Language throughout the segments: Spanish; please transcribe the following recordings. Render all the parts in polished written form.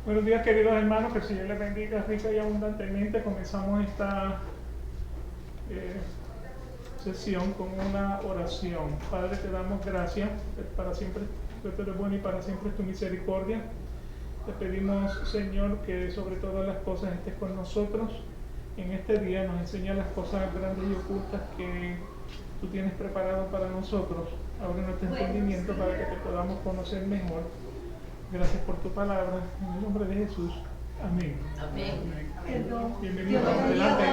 Buenos días, queridos hermanos, que el Señor les bendiga rica y abundantemente. Comenzamos esta sesión con una oración. Padre, te damos gracias, para siempre tú eres bueno y para siempre es tu misericordia. Te pedimos, Señor, que sobre todas las cosas estés con nosotros. En este día nos enseña las cosas grandes y ocultas que tú tienes preparado para nosotros. Abre nuestro entendimiento para que te podamos conocer mejor. Gracias por tu palabra, en el nombre de Jesús. Amén. Amén. Bienvenidos, adelante.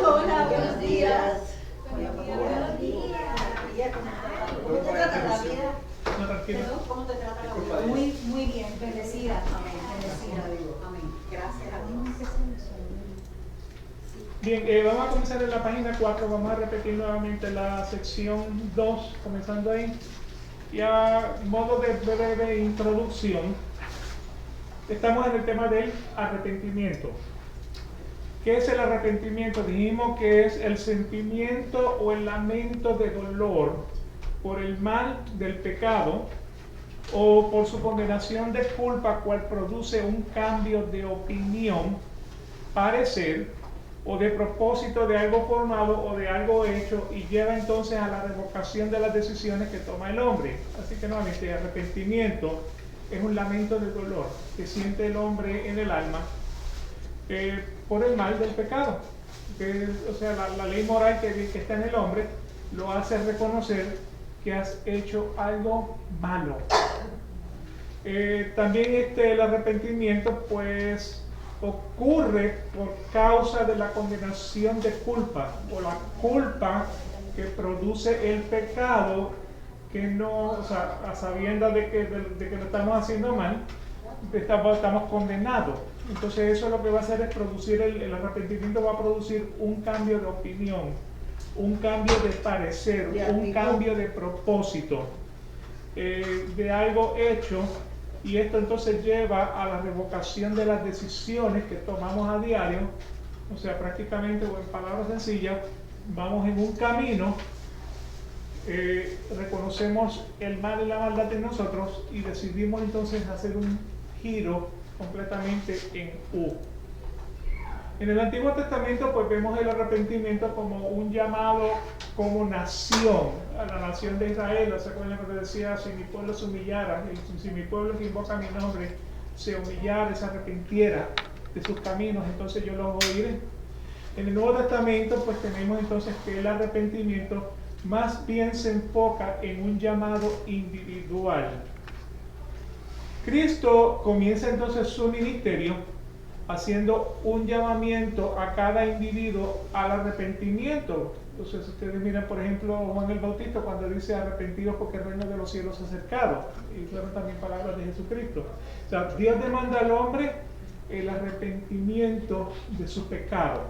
Hola, buenos días. Buenos días. ¿Cómo te trata la vida? No, tranquilo. ¿Cómo te trata la vida? Muy bien, bendecida. Amén, bendecida. Amén. Gracias a Dios. Bien, vamos a comenzar en la página 4, vamos a repetir nuevamente la sección 2, comenzando ahí. Y a modo de breve introducción, estamos en el tema del arrepentimiento. ¿Qué es el arrepentimiento? Dijimos que es el sentimiento o el lamento de dolor por el mal del pecado o por su condenación de culpa, cual produce un cambio de opinión, parecer o de propósito de algo formado o de algo hecho y lleva entonces a la revocación de las decisiones que toma el hombre. Así que nuevamente, el arrepentimiento es un lamento de dolor que siente el hombre en el alma por el mal del pecado. O sea, la ley moral que está en el hombre lo hace reconocer que has hecho algo malo. También el arrepentimiento pues ocurre por causa de la condenación de culpa o la culpa que produce el pecado, que no, o sea, a sabiendas de que lo estamos haciendo mal, estamos condenados. Entonces eso lo que va a hacer es producir, el arrepentimiento va a producir un cambio de opinión, un cambio de parecer, un cambio de propósito de algo hecho. Y esto entonces lleva a la revocación de las decisiones que tomamos a diario. O sea, prácticamente, o en palabras sencillas, vamos en un camino, reconocemos el mal y la maldad en nosotros y decidimos entonces hacer un giro completamente en U. En el Antiguo Testamento pues vemos el arrepentimiento como un llamado como nación, a la nación de Israel. ¿Se acuerdan lo que decía? Si mi pueblo se humillara, si mi pueblo que invoca mi nombre se humillara y se arrepintiera de sus caminos, entonces yo los oiré. En el Nuevo Testamento pues tenemos entonces que el arrepentimiento más bien se enfoca en un llamado individual. Cristo comienza entonces su ministerio haciendo un llamamiento a cada individuo al arrepentimiento. Entonces ustedes miran, por ejemplo, Juan el Bautista cuando dice arrepentidos porque el reino de los cielos se ha acercado, y fueron también palabras de Jesucristo. O sea, Dios demanda al hombre el arrepentimiento de su pecado.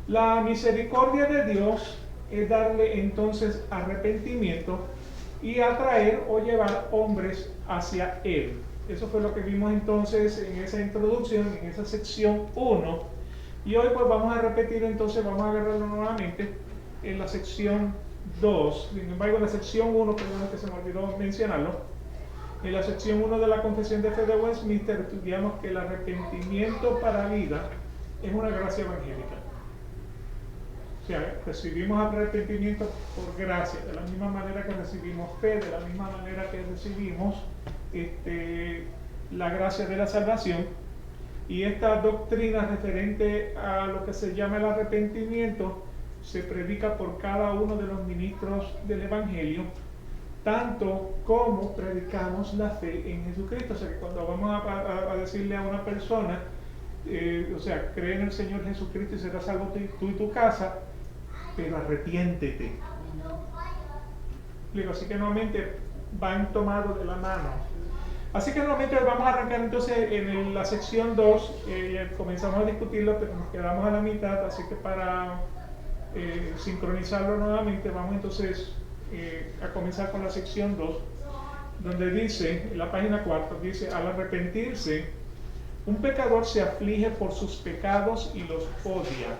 La misericordia de Dios es darle entonces arrepentimiento y atraer o llevar hombres hacia Él. Eso fue lo que vimos entonces en esa introducción, en esa sección 1. Y hoy pues vamos a repetir entonces, vamos a agarrarlo nuevamente en la sección 2. Sin embargo, en la sección 1, perdón que se me olvidó mencionarlo, en la sección 1 de la Confesión de Fe de Westminster estudiamos que el arrepentimiento para vida es una gracia evangélica. O sea, recibimos arrepentimiento por gracia, de la misma manera que recibimos fe, de la misma manera que recibimos la gracia de la salvación. Y esta doctrina referente a lo que se llama el arrepentimiento se predica por cada uno de los ministros del Evangelio, tanto como predicamos la fe en Jesucristo. O sea que cuando vamos a decirle a una persona, o sea, cree en el Señor Jesucristo y serás salvo tú y tu casa, pero arrepiéntete. Así que nuevamente van tomados de la mano. Así que nuevamente vamos a arrancar entonces en la sección 2, comenzamos a discutirlo, pero nos quedamos a la mitad, así que para sincronizarlo nuevamente, vamos entonces a comenzar con la sección 2, donde dice, en la página 4, dice, al arrepentirse, un pecador se aflige por sus pecados y los odia,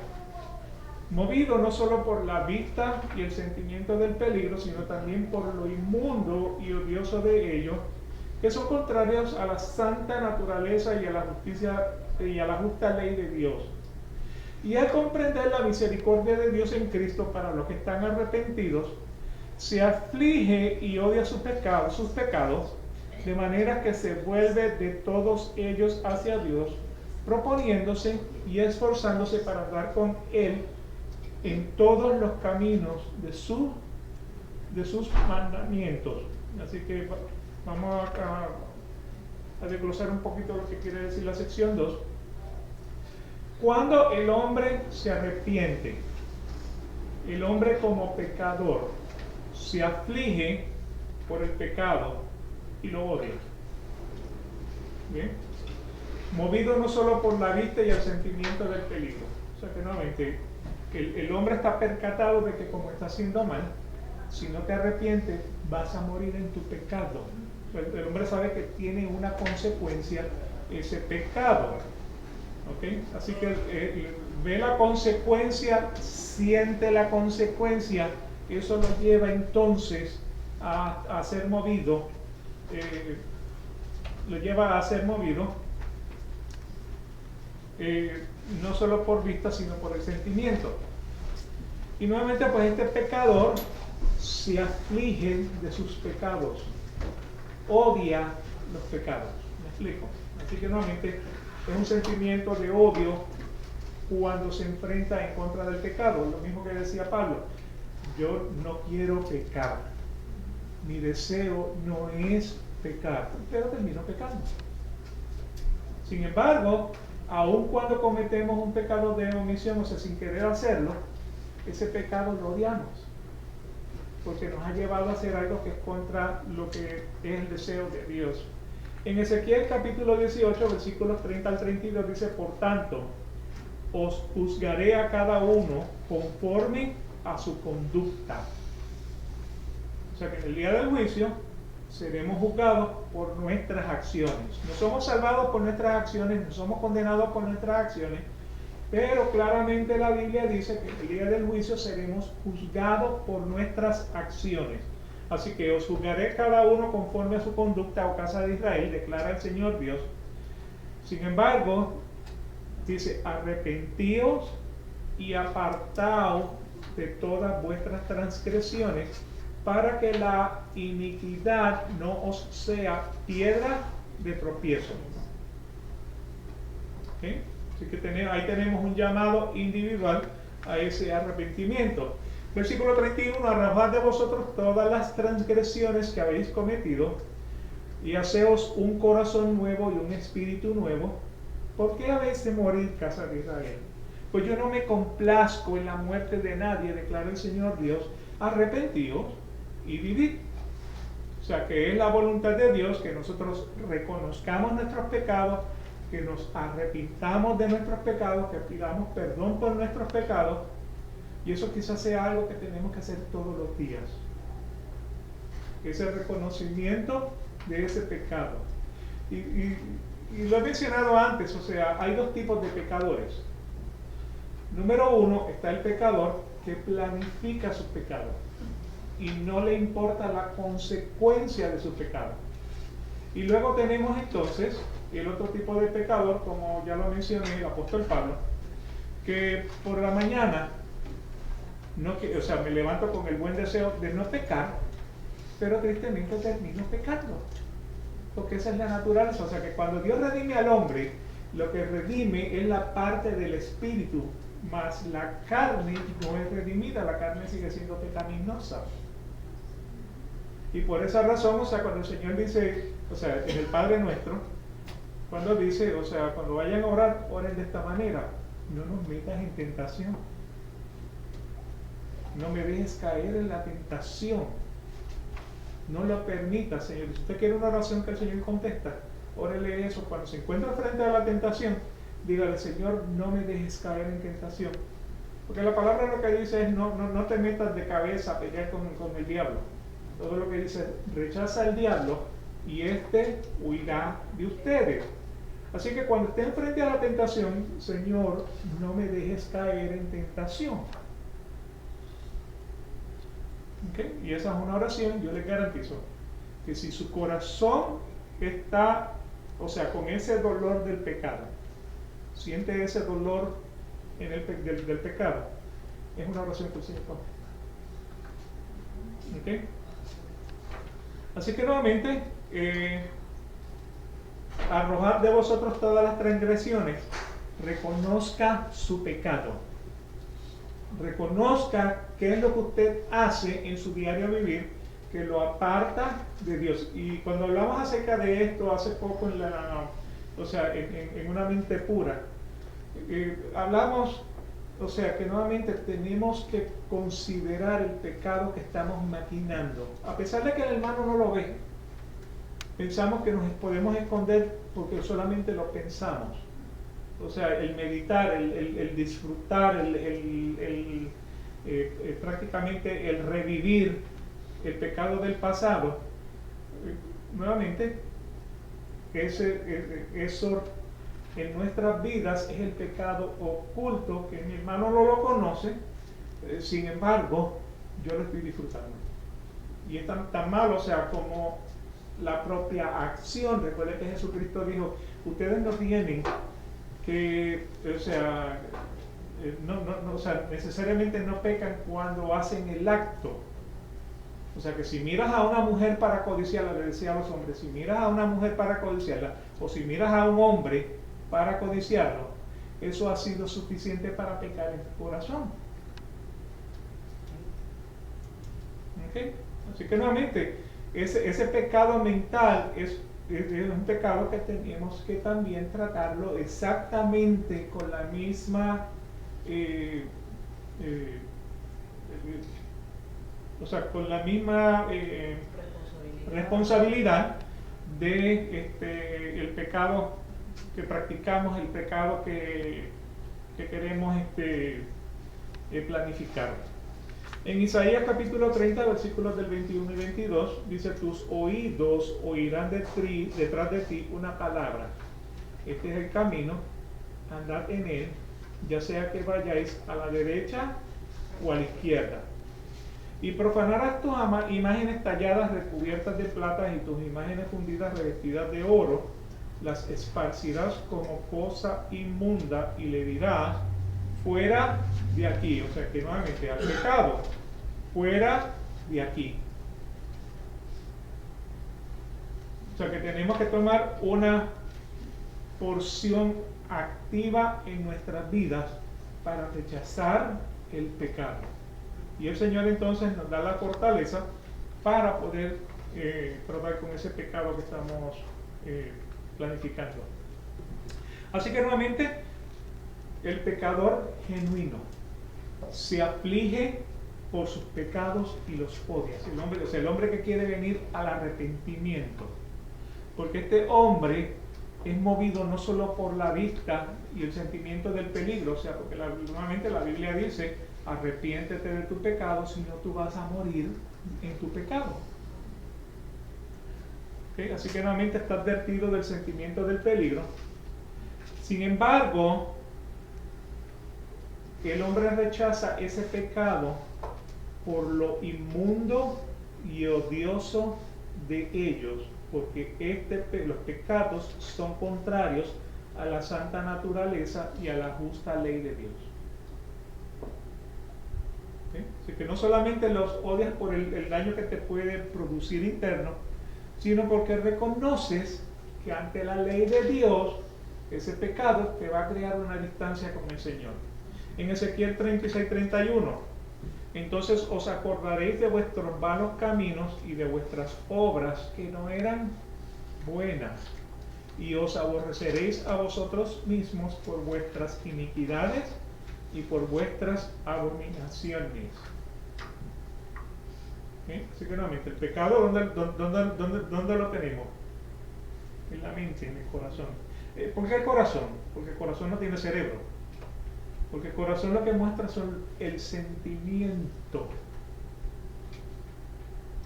movido no solo por la vista y el sentimiento del peligro, sino también por lo inmundo y odioso de ello, que son contrarios a la santa naturaleza y a la justicia y a la justa ley de Dios. Y al comprender la misericordia de Dios en Cristo para los que están arrepentidos, se aflige y odia sus pecados, de manera que se vuelve de todos ellos hacia Dios, proponiéndose y esforzándose para andar con Él en todos los caminos de sus mandamientos. Así que vamos a desglosar un poquito lo que quiere decir la sección 2. Cuando el hombre se arrepiente, el hombre como pecador se aflige por el pecado y lo odia. ¿Bien? Movido no solo por la vista y el sentimiento del peligro. O sea que nuevamente, el hombre está percatado de que como está haciendo mal, si no te arrepientes, vas a morir en tu pecado. O sea, el hombre sabe que tiene una consecuencia ese pecado. ¿Okay? Así que ve la consecuencia, siente la consecuencia, eso lo lleva entonces a ser movido, no solo por vista, sino por el sentimiento. Y nuevamente, pues este pecador se aflige de sus pecados, odia los pecados. ¿Me explico? Así que nuevamente es un sentimiento de odio cuando se enfrenta en contra del pecado. Lo mismo que decía Pablo, yo no quiero pecar, mi deseo no es pecar, pero termino pecando. Sin embargo, aun cuando cometemos un pecado de omisión, o sea, sin querer hacerlo, ese pecado lo odiamos, porque nos ha llevado a hacer algo que es contra lo que es el deseo de Dios. En Ezequiel capítulo 18, versículos 30 al 32 dice, por tanto, os juzgaré a cada uno conforme a su conducta. O sea que en el día del juicio seremos juzgados por nuestras acciones. No somos salvados por nuestras acciones, no somos condenados por nuestras acciones, pero claramente la Biblia dice que en el día del juicio seremos juzgados por nuestras acciones. Así que os juzgaré cada uno conforme a su conducta, o casa de Israel, declara el Señor Dios. Sin embargo, dice, arrepentíos y apartaos de todas vuestras transgresiones, para que la iniquidad no os sea piedra de tropiezo. ¿Okay? Así que ahí tenemos un llamado individual a ese arrepentimiento. Versículo 31, arrojad de vosotros todas las transgresiones que habéis cometido, y haceos un corazón nuevo y un espíritu nuevo. ¿Por qué habéis de morir, casa de Israel? Pues yo no me complazco en la muerte de nadie, declara el Señor Dios. Arrepentíos y vivid. O sea que es la voluntad de Dios que nosotros reconozcamos nuestros pecados, que nos arrepintamos de nuestros pecados, que pidamos perdón por nuestros pecados. Y eso quizás sea algo que tenemos que hacer todos los días. Ese reconocimiento de ese pecado. Y lo he mencionado antes, o sea, hay dos tipos de pecadores. Número uno, está el pecador que planifica sus pecados y no le importa la consecuencia de su pecado. Y luego tenemos entonces el otro tipo de pecador, como ya lo mencioné, el apóstol Pablo, que por la mañana me levanto con el buen deseo de no pecar, pero tristemente termino pecando, porque esa es la naturaleza. O sea que cuando Dios redime al hombre, lo que redime es la parte del espíritu, mas la carne no es redimida, la carne sigue siendo pecaminosa. Y por esa razón, o sea, cuando el Señor dice, o sea, en el Padre Nuestro, cuando dice, o sea, cuando vayan a orar, oren de esta manera: no nos metas en tentación, no me dejes caer en la tentación, no lo permitas, Señor. Si usted quiere una oración que el Señor contesta, órele eso. Cuando se encuentra frente a la tentación, dígale: Señor, no me dejes caer en tentación. Porque la palabra lo que dice es no te metas de cabeza a pelear con el diablo. Todo lo que dice: rechaza al diablo y éste huirá de ustedes. Así que cuando estén frente a la tentación, Señor, no me dejes caer en tentación. ¿Okay? Y esa es una oración, yo les garantizo que si su corazón está, o sea, con ese dolor del pecado, siente ese dolor en del pecado, es una oración que el Señor coge. ¿Ok? Así que nuevamente, arrojad de vosotros todas las transgresiones, reconozca su pecado, reconozca qué es lo que usted hace en su diario vivir que lo aparta de Dios. Y cuando hablamos acerca de esto hace poco en una mente pura, hablamos, o sea, que nuevamente tenemos que considerar el pecado que estamos maquinando. A pesar de que el hermano no lo ve, pensamos que nos podemos esconder porque solamente lo pensamos. O sea, el meditar, el disfrutar, prácticamente el revivir el pecado del pasado, nuevamente, eso en nuestras vidas es el pecado oculto que mi hermano no lo conoce, sin embargo, yo lo estoy disfrutando. Y es tan malo, o sea, como la propia acción. Recuerde que Jesucristo dijo, ustedes no tienen que, o sea, necesariamente no pecan cuando hacen el acto. O sea que si miras a una mujer para codiciarla, le decía a los hombres, si miras a una mujer para codiciarla, o si miras a un hombre para codiciarlo, eso ha sido suficiente para pecar en tu corazón. ¿Okay? Así que nuevamente, ese pecado mental es un pecado que tenemos que también tratarlo exactamente con la misma con la misma responsabilidad de el pecado que practicamos, el pecado que queremos planificar. En Isaías capítulo 30, versículos del 21 y 22, dice, tus oídos oirán detrás de ti una palabra. Este es el camino, andad en él, ya sea que vayáis a la derecha o a la izquierda. Y profanarás tus imágenes talladas recubiertas de plata y tus imágenes fundidas revestidas de oro, las esparcirás como cosa inmunda y le dirás, fuera de aquí. O sea que nuevamente al pecado, fuera de aquí. O sea que tenemos que tomar una porción activa en nuestras vidas para rechazar el pecado. Y el Señor entonces nos da la fortaleza para poder tratar con ese pecado que estamos planificando. Así que nuevamente, el pecador genuino se aflige por sus pecados y los odia. El hombre que quiere venir al arrepentimiento. Porque este hombre es movido no solo por la vista y el sentimiento del peligro, o sea, porque nuevamente la Biblia dice, arrepiéntete de tu pecado, si no tú vas a morir en tu pecado. ¿Okay? Así que nuevamente está advertido del sentimiento del peligro. Sin embargo, el hombre rechaza ese pecado por lo inmundo y odioso de ellos, porque los pecados son contrarios a la santa naturaleza y a la justa ley de Dios. ¿Okay? Así que no solamente los odias por el daño que te puede producir interno, sino porque reconoces que ante la ley de Dios, ese pecado te va a crear una distancia con el Señor. En Ezequiel 36:31, entonces os acordaréis de vuestros vanos caminos y de vuestras obras que no eran buenas, y os aborreceréis a vosotros mismos por vuestras iniquidades y por vuestras abominaciones. ¿Okay? Así que nuevamente, el pecado, ¿dónde lo tenemos? En la mente, en el corazón. ¿Por qué el corazón? Porque el corazón no tiene cerebro. Porque el corazón lo que muestra son el sentimiento.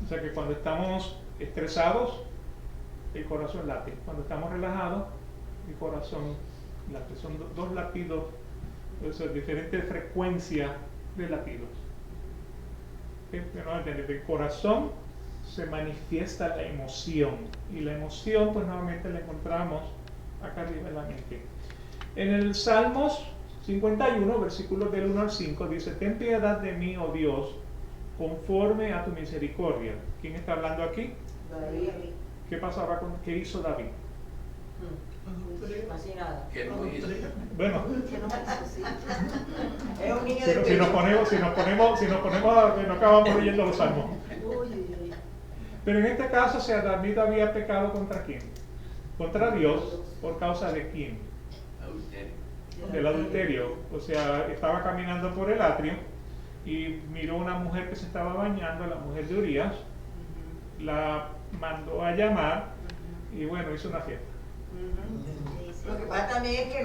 O sea que cuando estamos estresados, el corazón late. Cuando estamos relajados, el corazón late. Son dos latidos, o sea, diferentes frecuencias de latidos. ¿Okay? El corazón se manifiesta la emoción. Y la emoción, pues nuevamente la encontramos acá arriba en la mente. En el Salmos 51, versículos del 1 al 5, dice: ten piedad de mí, oh Dios, conforme a tu misericordia. ¿Quién está hablando aquí? David. ¿Qué pasaba con qué hizo David? Así nada. Que no hizo. Bueno, Que no hizo, sí. Es un niño de si nos ponemos, no acabamos leyendo los salmos. Pero en este caso, o sea, David había pecado ¿contra quién? Contra Dios. ¿Por causa de quién? Adulterio. Del adulterio. O sea, estaba caminando por el atrio y miró una mujer que se estaba bañando, la mujer de Urías, la mandó a llamar y bueno, hizo una fiesta. Lo que pasa también es que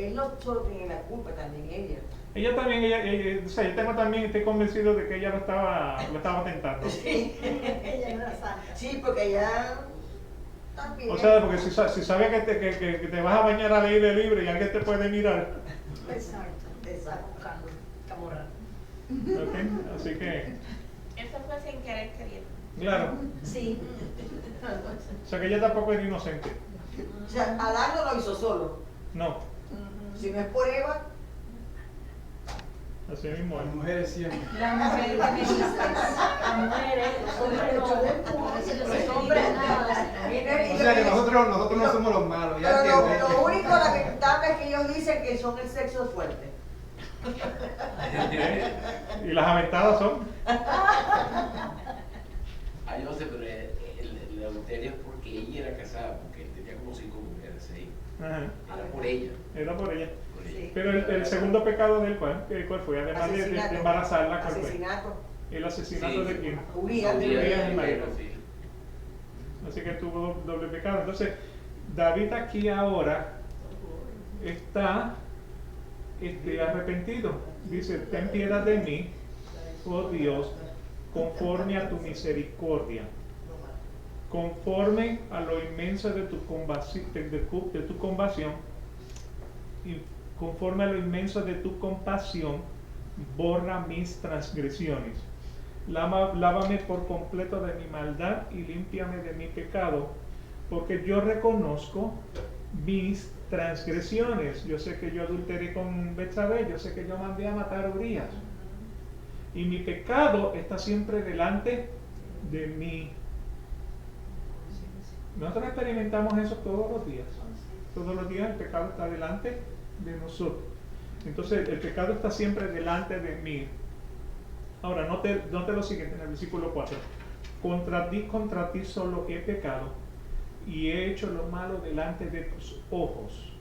él no solo tiene la culpa, también ella. Ella también, o sea, estoy convencido de que ella lo estaba tentando. Sí. Ella no era santa. Sí, porque ella también. O sea, porque si sabes que te vas a bañar al aire libre y alguien te puede mirar. Exacto. Exacto. Camorra. ¿Ok? Así que, Eso fue sin querer queriendo. claro. Sí. O sea, que ella tampoco era inocente. O sea, Adán no lo hizo solo. No, Si no es por Eva, así mismo Las es. mujeres siempre. La mujer que me dijiste. La mujer, los hombres no. Los hombres nada. O sea que nosotros no somos los malos, ya pero entiendes. lo único lamentable es que ellos dicen que son el sexo fuerte. Y las aventadas son. Ah, yo no sé, pero el adulterio es porque ella era casada, porque él tenía como 5 mujeres, 6. Ajá, Era por ella. era por ella. Por ella. Sí. Pero el segundo pecado de él, ¿cuál fue? Además de Asesinato. embarazarla, ¿cuál fue? Asesinato. El asesinato Sí. de quién? Urías. de Urías y María. Sí. Así que tuvo doble pecado. Entonces, David aquí ahora está arrepentido. Dice: ten piedad de mí, oh Dios, conforme a tu misericordia, conforme a lo inmenso de tu compasión, y conforme a lo inmenso de tu compasión, borra mis transgresiones. Lávame por completo de mi maldad y límpiame de mi pecado, porque yo reconozco mis transgresiones. Yo sé que yo adulteré con Betsabé, yo sé que yo mandé a matar a Urías. Y mi pecado está siempre delante de mí. Nosotros experimentamos eso todos los días. Todos los días el pecado está delante de nosotros. Entonces el pecado está siempre delante de mí. Ahora, note lo siguiente en el versículo 4. Contra ti solo he pecado y he hecho lo malo delante de tus ojos.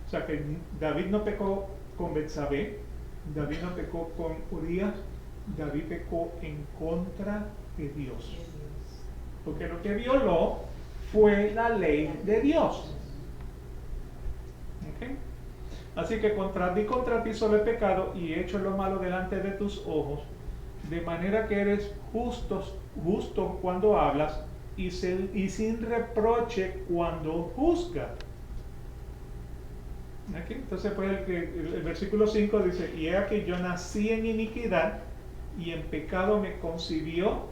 O sea que David no pecó con Betsabé, David no pecó con Urías, David pecó en contra de Dios. Porque lo que violó fue la ley de Dios. ¿Ok? Así que contra ti solo he pecado y he hecho lo malo delante de tus ojos, de manera que eres justo cuando hablas y sin reproche cuando juzgas. ¿Okay? Entonces pues el versículo 5 dice: y he aquí yo nací en iniquidad y en pecado me concibió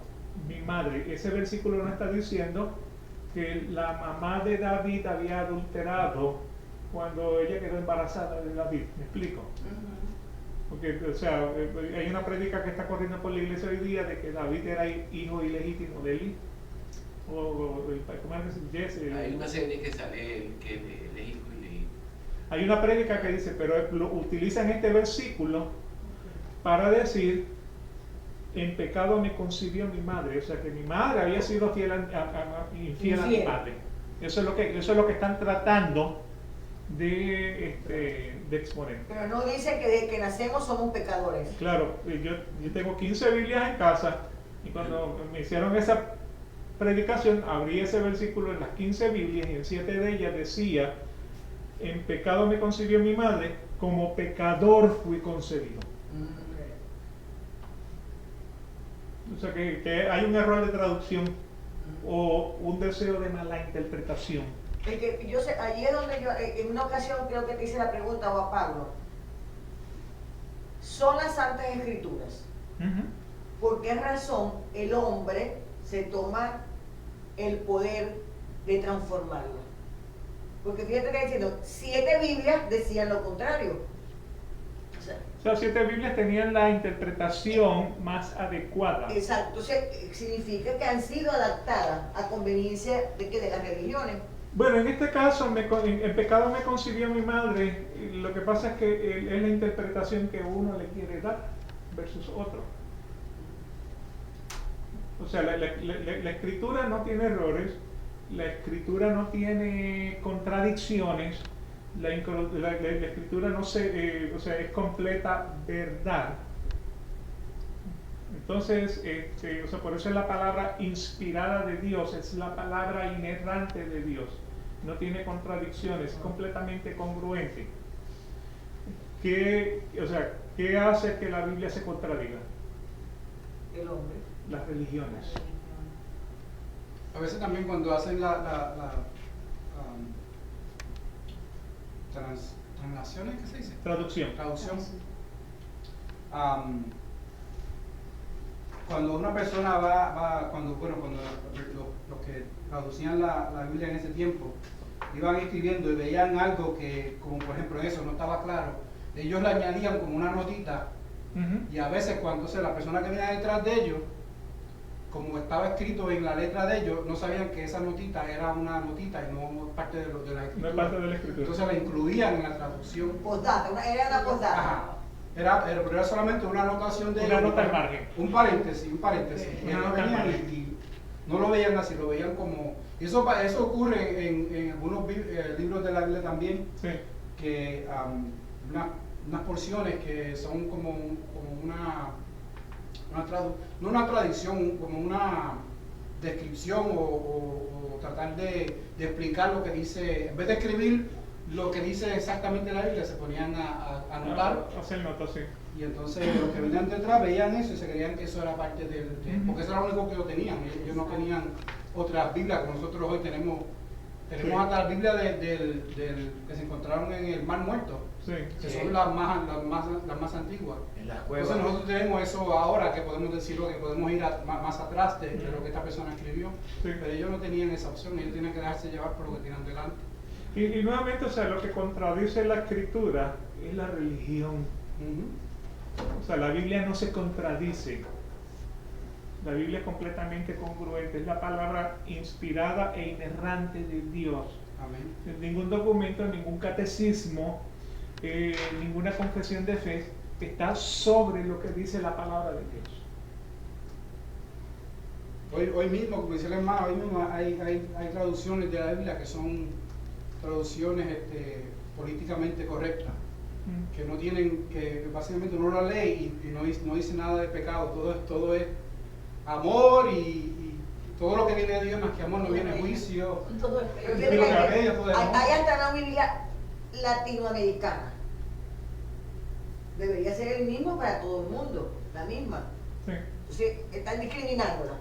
mi madre. Ese versículo no está diciendo que la mamá de David había adulterado cuando ella quedó embarazada de David. ¿Me explico? Porque, o sea, hay una prédica que está corriendo por la iglesia hoy día de que David era hijo ilegítimo de Eli. ¿Cómo es que se dice? Hay una serie que sale que él es hijo ilegítimo. Hay una prédica que dice, pero utilizan este versículo para decir: en pecado me concibió mi madre. O sea que mi madre había sido infiel a mi padre. Eso es lo que están tratando de exponer. Pero no dice que desde que nacemos somos pecadores. Claro, yo tengo 15 Biblias en casa y cuando me hicieron esa predicación abrí ese versículo en las 15 Biblias y en 7 de ellas decía: en pecado me concibió mi madre, como pecador fui concebido. O sea que hay un error de traducción o un deseo de mala interpretación. Es que yo sé, allí es donde yo, en una ocasión creo que te hice la pregunta, o a Pablo, ¿son las Santas Escrituras? ¿Por qué razón el hombre se toma el poder de transformarla. Porque fíjate que diciendo, 7 Biblias decían lo contrario. O sea, O sea, 7 Biblias tenían la interpretación más adecuada. exacto, entonces significa que han sido adaptadas a conveniencia de las religiones. Bueno, en este caso, en pecado me concibió mi madre. Y lo que pasa es que es la interpretación que uno le quiere dar versus otro. O sea, la escritura no tiene errores, la escritura no tiene contradicciones, la escritura no o sea, es completa verdad. Entonces, o sea, por eso es la palabra inspirada de Dios, es la palabra inerrante de Dios. No tiene contradicciones, es completamente congruente. O sea, ¿qué hace que la Biblia se contradiga? El hombre. Las religiones. A veces también cuando hacen translaciones, ¿qué se dice? Traducción. Traducción. Cuando una persona cuando los que traducían la Biblia en ese tiempo, iban escribiendo y veían algo que, como por ejemplo eso, no estaba claro, ellos le añadían como una notita, y a veces cuando la persona que venía detrás de ellos, como estaba escrito en la letra de ellos, no sabían que esa notita era una notita y no parte de la escritura. No es parte de la escritura. Entonces la incluían en la traducción. Postdata, era una postdata. Ajá. Pero era solamente una anotación de Una ellos, nota al margen. un paréntesis. Sí. Y Una ellos nota al venían margen. y no lo veían así, lo veían como... Eso ocurre en algunos libros de la Biblia también, Sí. que unas porciones que son como no una tradición, como una descripción o tratar de explicar lo que dice, en vez de escribir lo que dice exactamente la Biblia, se ponían a anotar. Hacer notas, sí. Y entonces los que venían detrás veían eso y se creían que eso era parte Ujú. porque eso era lo único que ellos tenían. Ellos no tenían otras Biblias, como nosotros hoy tenemos Sí. hasta la Biblia que se encontraron en el Mar Muerto, Sí. que Sí. son las más antiguas. En las cuevas. Entonces nosotros tenemos eso ahora, que podemos decirlo, que podemos ir más atrás de lo que esta persona escribió, Sí. pero ellos no tenían esa opción, ellos tenían que dejarse llevar por lo que tenían delante. Y nuevamente, o sea, lo que contradice la escritura es la religión. Ujú. O sea, la Biblia no se contradice. La Biblia es completamente congruente. Es la palabra inspirada e inerrante de Dios. Amén. En ningún documento, ningún catecismo, ninguna confesión de fe está sobre lo que dice la palabra de Dios. Hoy mismo, como dice el hermano, hoy mismo hay traducciones de la Biblia que son traducciones políticamente correctas, que no tienen, que básicamente uno la lee y no dice nada de pecado, todo es amor y todo lo que viene de Dios más que amor no viene juicio. Todo el- Sí, fíjate lo que que había, todo el amor. hay hasta una Biblia latinoamericana. Debería ser el mismo para todo el mundo, la misma. Sí. Entonces, están discriminándola.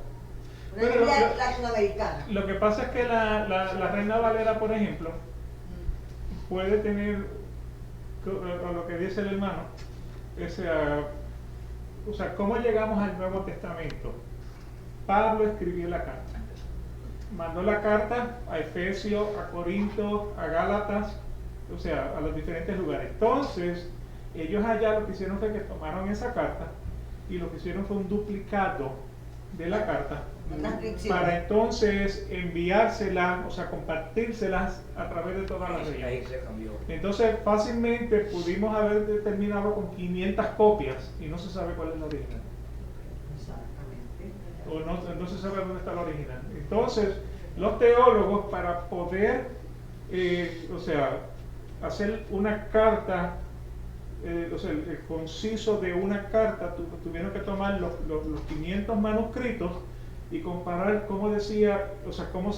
Una Pero Biblia lo- latinoamericana. Lo que pasa es que la Reina Valera, por ejemplo, puede tener, o lo que dice el hermano, o sea, ¿cómo llegamos al Nuevo Testamento? Pablo escribió la carta. Mandó la carta a Efesios, a Corinto, a Gálatas, o sea, a los diferentes lugares. Entonces, ellos allá lo que hicieron fue que tomaron esa carta y lo que hicieron fue un duplicado de la carta Una transcripción. para entonces enviárselas, o sea, compartírselas a través de toda la Ahí región. se cambió. Entonces, fácilmente pudimos haber determinado con 500 copias y no se sabe cuál es la original. Exactamente. O no se sabe dónde está la original. Entonces, los teólogos, para poder, o sea, hacer una carta, o sea, el conciso de una carta, tuvieron que tomar los 500 manuscritos y comparar cómo decía, o sea, cómo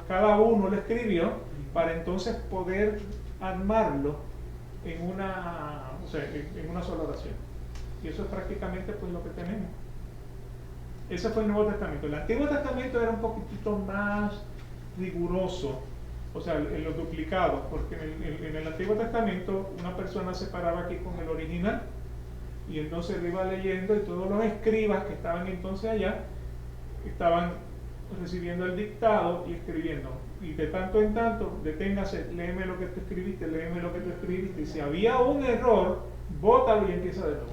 cada uno lo escribió, para entonces poder armarlo en una, o sea, en una sola oración. Y eso es prácticamente pues lo que tenemos. Ese fue el Nuevo Testamento. El Antiguo Testamento era un poquitito más riguroso, o sea, en los duplicados, porque en el Antiguo Testamento una persona se paraba aquí con el original Y entonces él iba leyendo y todos los escribas que estaban entonces allá estaban recibiendo el dictado y escribiendo. Y de tanto en tanto, deténgase, léeme lo que tú escribiste, léeme lo que tú escribiste. Y si había un error, bótalo y empieza de nuevo.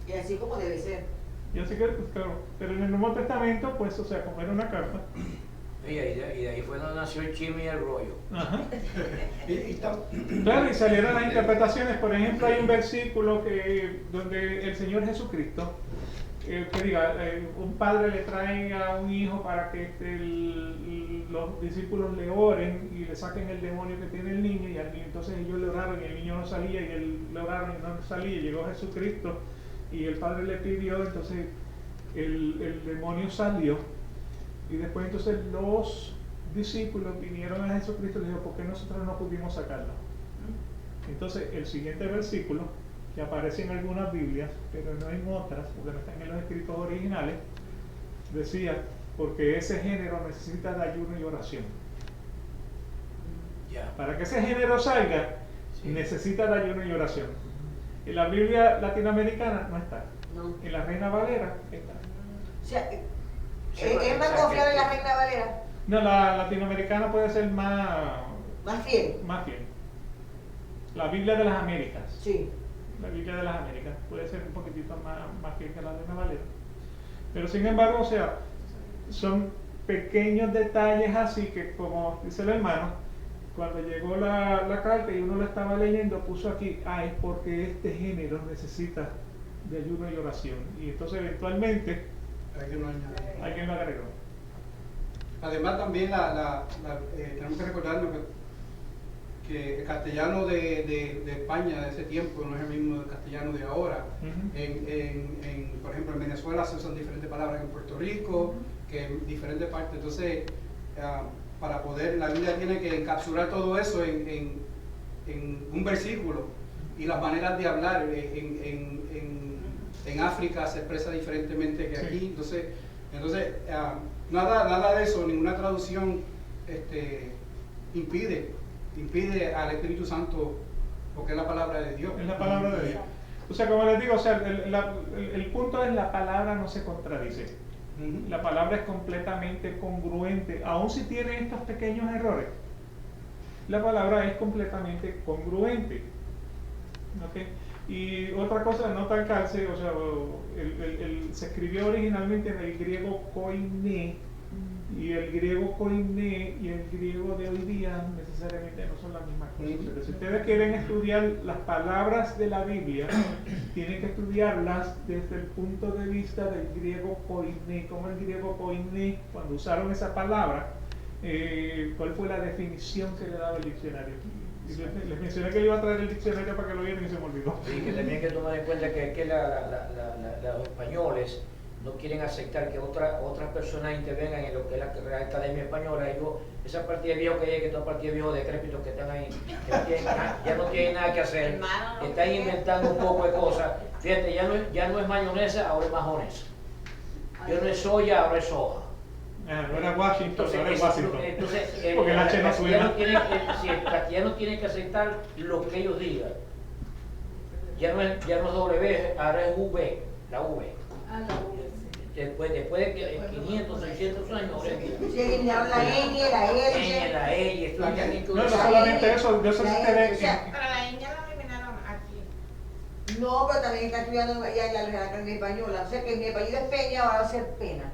Y así como debe ser. Y así que, pues, claro, pero en el Nuevo Testamento, pues, o sea, como era una carta. Y de ahí fue donde nació el chisme y el rollo. Ajá. Y Claro, y salieron las interpretaciones. Por ejemplo, hay un versículo donde el Señor Jesucristo, que diga, un padre le trae a un hijo para que los discípulos le oren y le saquen el demonio que tiene el niño, y entonces ellos le oraron y el niño no salía, y él le oraron y no salía, y llegó Jesucristo y el padre le pidió, entonces el demonio salió, y después entonces los discípulos vinieron a Jesucristo y le dijeron, ¿por qué nosotros no pudimos sacarlo? Entonces el siguiente versículo, que aparece en algunas Biblias, pero no en otras, porque no están en los escritos originales, decía, porque ese género necesita de ayuno y oración. Ya. Para que ese género salga, Sí. necesita de ayuno y oración. En la Biblia latinoamericana no está. No. En la Reina Valera está. O sea, Sí, es más confiable en la Reina Valera, No, la latinoamericana puede ser más fiel. fiel. La Biblia de las Américas. Sí. La Biblia de las Américas puede ser un poquitito más fiel que la Reina Valera. Pero sin embargo, o sea, son pequeños detalles así que, como dice el hermano, cuando llegó la carta y uno la estaba leyendo, puso aquí, es porque este género necesita de ayuno y oración. Y entonces eventualmente alguien lo agregó. además también tenemos que recordarnos que el castellano de España de ese tiempo no es el mismo del castellano de ahora. Ujú. Por ejemplo, en Venezuela se usan diferentes palabras, en Puerto Rico, que en diferentes partes. Entonces, para poder, la Biblia tiene que encapsular todo eso en un versículo, y las maneras de hablar en África se expresa diferentemente que aquí. Entonces nada de eso, ninguna traducción impide al Espíritu Santo, porque es la palabra de Dios. Es la palabra de Dios. O sea, como les digo, o sea, el punto es la palabra no se contradice. Ujú. La palabra es completamente congruente, aun si tiene estos pequeños errores. La palabra es completamente congruente. ¿Ok? Y otra cosa, no tan calce, o sea, se escribió originalmente en el griego koiné, y el griego koiné y el griego de hoy día necesariamente no son las mismas cosas. Pero si ustedes quieren estudiar las palabras de la Biblia, tienen que estudiarlas desde el punto de vista del griego koiné. Como el griego koiné, cuando usaron esa palabra, ¿cuál fue la definición que le daba el diccionario? Y les mencioné que le iba a traer el diccionario para que lo vieran y se me olvidó. Y que también hay que tomar en cuenta que los españoles no quieren aceptar que otras personas intervengan en lo que es la Real Academia Española. Esa partida de viejos que hay, que toda partida de viejos decrépitos que están ahí, que ya no tienen nada que hacer, Hermano, están inventando un poco de cosas. Fíjate, ya no es mayonesa, ahora es majonesa. Ya no es soya, ahora es soja. No era Washington, ahora es Washington. Entonces, Porque la H no suena. el castellano tiene que aceptar lo que ellos digan. Ya no es W, ahora es V, la V. Después de que 500, 600 años, ahora es Sí, le habla la L, la L. la E, esto ya ni No, no solamente eso, yo sé si ustedes... pero la niña la eliminaron aquí. No, pero también está estudiando ya en la Real Academia Española. O sea que mi apellido es Peña, ahora va a ser Pena.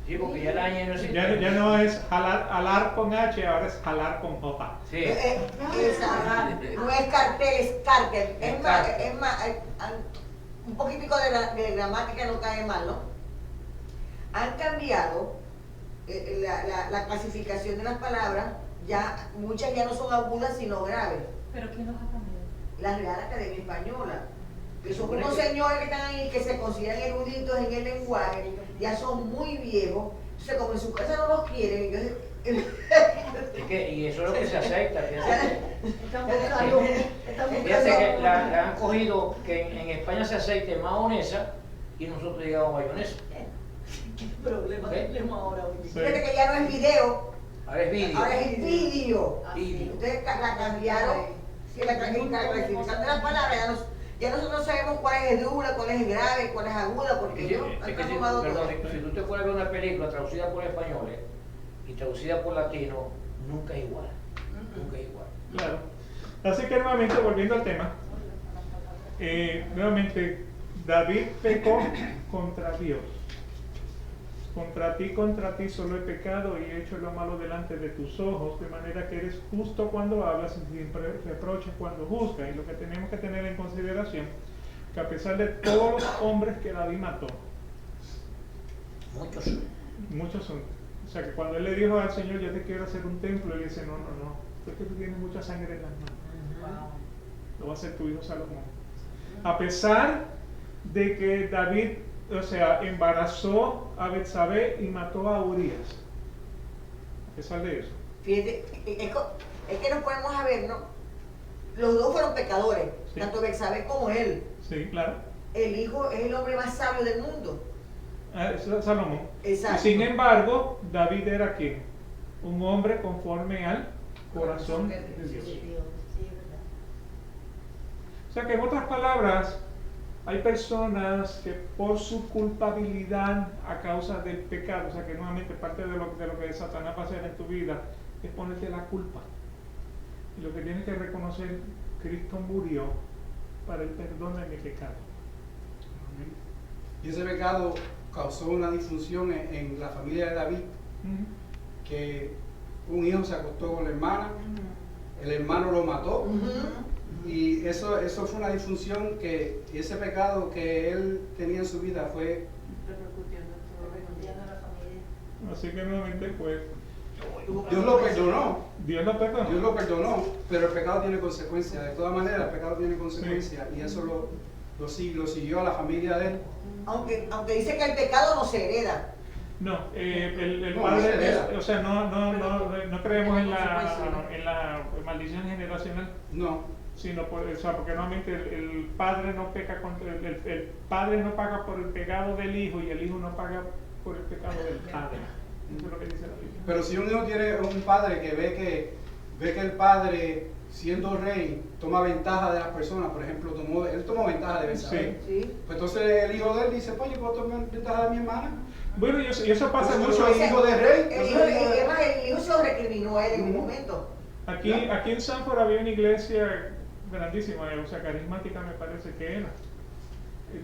Sí, porque ya el año no existe. Ya no es jalar con H, ahora es jalar con J. Sí. No es cartel, es cártel. Es más, Exacto. un poquitico de gramática no cae mal, ¿no? Han cambiado la clasificación de las palabras, muchas ya no son agudas sino graves. ¿Pero quién los ha cambiado? La Real Academia Española, que son unos señores que están ahí que se consideran eruditos en el lenguaje, ya son muy viejos, entonces como en su casa no los quieren, Y eso es lo que se acepta. Están Fíjate que la han cogido que en España se aceite mahonesa y nosotros llegamos a mayonesa. ¿Qué problema tenemos ahora? fíjate que ya no es video, Ahora es vídeo. ahora es vídeo. Vídeo. Ustedes la cambiaron, que la clasificación de las palabras ya nosotros sabemos cuál es dura, cuál es grave, cuál es aguda, porque ellos han si, transformado todo. si tú te pones a ver una película traducida por españoles y traducida por latino, nunca es igual. Nunca es igual. Claro. Así que nuevamente, volviendo al tema, nuevamente, David pecó contra Dios. Contra ti solo he pecado y he hecho lo malo delante de tus ojos, de manera que eres justo cuando hablas y sin reproche cuando juzgas. Y lo que tenemos que tener en consideración, que a pesar de todos los hombres que David mató, muchos son. O sea, que cuando él le dijo al Señor, yo te quiero hacer un templo, él dice, no, porque tú tienes mucha sangre en las manos. Lo va a hacer tu hijo Salomón. A pesar de que David, o sea, embarazó a Betsabé y mató a Urías. A pesar de eso. Fíjate, es que nos ponemos a ver, ¿no? Los dos fueron pecadores, Sí. tanto Betsabé como él. Sí, claro. El hijo es el hombre más sabio del mundo. Salomón. Exacto. Y sin embargo, David era ¿quién? Un hombre conforme al corazón de Dios. O sea que en otras palabras, hay personas que por su culpabilidad a causa del pecado, o sea que nuevamente parte de lo que Satanás va a hacer en tu vida es ponerte la culpa. Y lo que tienes que reconocer, Cristo murió para el perdón de mi pecado. Y ese pecado causó una disfunción en la familia de David, que un hijo se acostó con la hermana, el hermano lo mató, y eso fue una disfunción que ese pecado que él tenía en su vida fue repercutiendo en la familia. Así que nuevamente pues Dios lo perdonó. Dios lo perdonó. Dios lo perdonó, pero el pecado tiene consecuencias. De todas maneras, el pecado tiene consecuencias, y eso lo siguió a la familia de él. Aunque dice que el pecado no se hereda. No, el No, padre, no se hereda. o sea, no creemos en la maldición generacional, No, sino o sea, porque normalmente el padre no peca contra el padre no paga por el pecado del hijo y el hijo no paga por el pecado del padre. Eso es lo que dice la Biblia. pero si un hijo tiene un padre que ve que el padre, siendo rey, toma ventaja de las personas, por ejemplo, él tomó ventaja de Betsabé. ¿Sí? Pues entonces el hijo de él dice, pues yo puedo tomar ventaja de mi hermana. Bueno, y eso pasa Pues, mucho. yo soy hijo de rey. El hijo se lo recriminó a él en un momento. Aquí en Sanford había una iglesia grandísima, o sea, carismática me parece que era.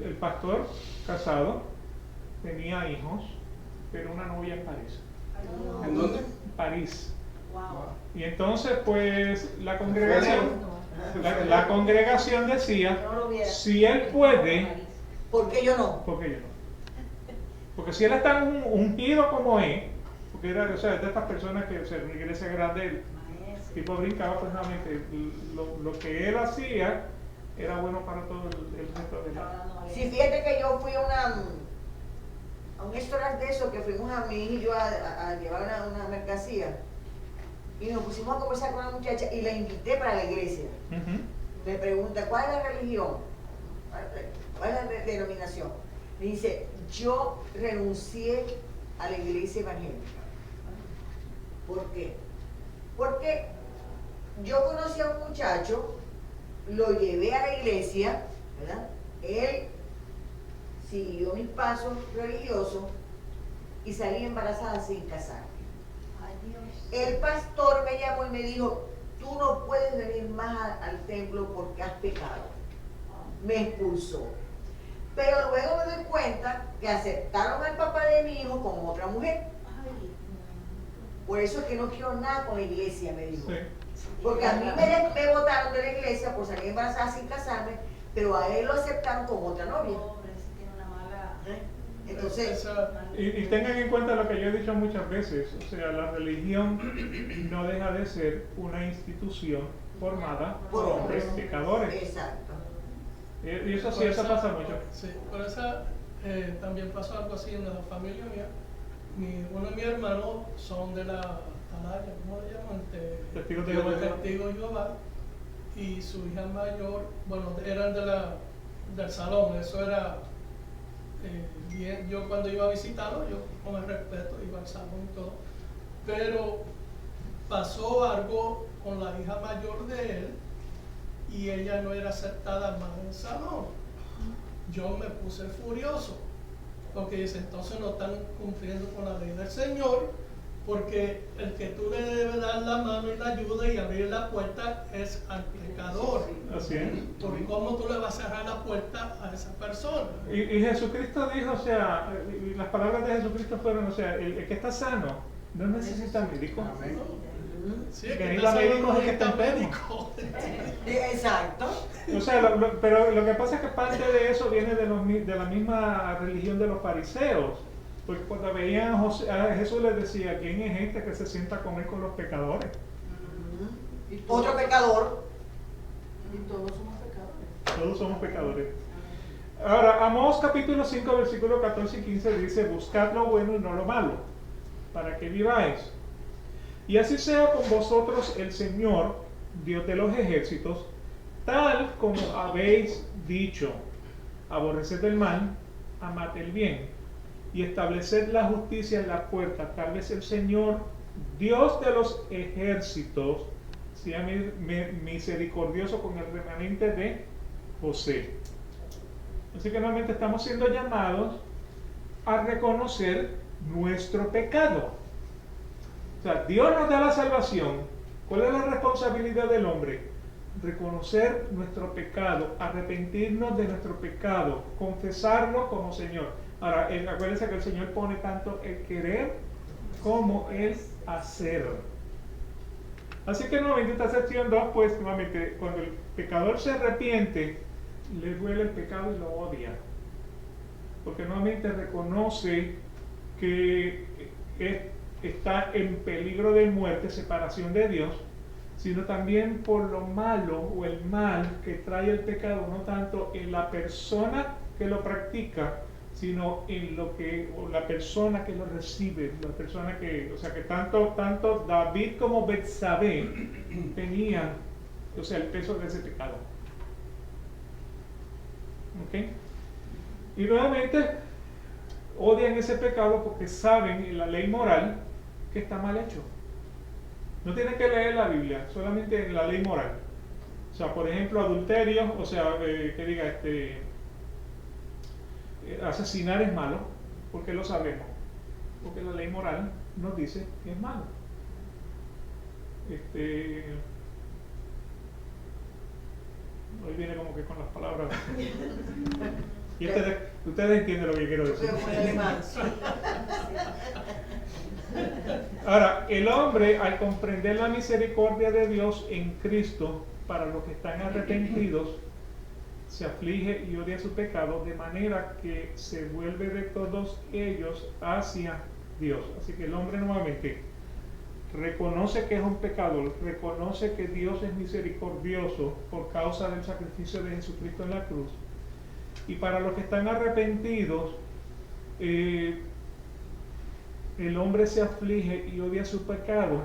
El pastor casado tenía hijos, pero una novia en París. ¿En dónde? En París. Wow. Y entonces, pues, la congregación decía, No lo viera. si él puede, ¿Por qué yo no? ¿por qué yo no? Porque si él es tan ungido como es, porque era, o sea, de estas personas que, o sea, en una iglesia grande, el tipo brincaba, pues nuevamente, lo que él hacía era bueno para todo el resto de la... Sí, fíjate que yo fui a un restaurante de eso, que fuimos a mi hija y yo a llevar una mercancía, y nos pusimos a conversar con la muchacha y la invité para la iglesia. Me pregunta, ¿cuál es la religión? ¿Cuál es la denominación? Me dice, yo renuncié a la iglesia evangélica. ¿Por qué? Porque yo conocí a un muchacho, lo llevé a la iglesia, ¿verdad? Él siguió mis pasos religiosos y salí embarazada sin casarme. El pastor me llamó y me dijo, tú no puedes venir más al templo porque has pecado. Me expulsó. Pero luego me doy cuenta que aceptaron al papá de mi hijo con otra mujer. Por eso es que no quiero nada con la iglesia, me dijo. Sí. Porque a mí me botaron de la iglesia por salir embarazada sin casarme, pero a él lo aceptaron con otra novia. ¿Eh? Entonces, Y tengan en cuenta lo que yo he dicho muchas veces, o sea, la religión no deja de ser una institución formada por hombres pecadores. exacto. Y eso sí, eso pasa mucho. Sí, por eso también pasó algo así en la familia mía. Uno de mis hermanos son de la Atalaya, ¿cómo le llaman? Testigos de Jehová. Testigos de Jehová. Y su hija mayor, bueno, eran del salón, eso era bien. Yo cuando iba a visitarlo, yo con el respeto iba al salón y todo. Pero pasó algo con la hija mayor de él, y ella no era aceptada más en el salón. Yo me puse furioso, porque dice, entonces no están cumpliendo con la ley del Señor, porque el que tú le debes dar la mano y la ayuda y abrir la puerta es al pecador. Así es. Porque ¿cómo tú le vas a cerrar la puerta a esa persona? Y Jesucristo dijo, o sea, y las palabras de Jesucristo fueron, o sea, el que está sano no necesita médico. Amén. Sí, Que que necesita está médico es el que necesita está enfermo. médico. Exacto. O sea, pero lo que pasa es que parte de eso viene de la misma religión de los fariseos. Porque cuando veían a Jesús les decía, ¿quién es este que se sienta a comer con los pecadores? Otro pecador. Y todos somos pecadores. Todos somos pecadores. Ahora, Amós capítulo 5, versículos 14 y 15 dice, buscad lo bueno y no lo malo, para que viváis. Y así sea con vosotros el Señor, Dios de los ejércitos, tal como habéis dicho, aborreced el mal, amad el bien, y estableced la justicia en la puerta. Tal vez el Señor, Dios de los ejércitos, sea misericordioso con el remanente de José. Así que nuevamente estamos siendo llamados a reconocer nuestro pecado. O sea, Dios nos da la salvación. ¿Cuál es la responsabilidad del hombre? Reconocer nuestro pecado, arrepentirnos de nuestro pecado, confesarlo como Señor. Ahora, acuérdense que el Señor pone tanto el querer como el hacer. Así que nuevamente esta sección 2, pues nuevamente, cuando el pecador se arrepiente, le duele el pecado y lo odia. Porque nuevamente reconoce que está en peligro de muerte, separación de Dios, sino también por lo malo o el mal que trae el pecado, no tanto en la persona que lo practica, sino en lo que, o la persona que lo recibe, la persona que, o sea, que tanto David como Betsabé tenían, o sea, el peso de ese pecado. ¿Ok? Y nuevamente odian ese pecado porque saben en la ley moral que está mal hecho. No tienen que leer la Biblia, solamente en la ley moral. O sea, por ejemplo, adulterio, o sea, que diga, asesinar es malo. ¿Por qué lo sabemos? Porque la ley moral nos dice que es malo. Hoy viene como que con las palabras. Y ustedes entienden lo que quiero decir. Ahora, el hombre, al comprender la misericordia de Dios en Cristo para los que están arrepentidos, se aflige y odia su pecado, de manera que se vuelve de todos ellos hacia Dios. Así que el hombre nuevamente reconoce que es un pecador, reconoce que Dios es misericordioso por causa del sacrificio de Jesucristo en la cruz. Y para los que están arrepentidos, el hombre se aflige y odia su pecado,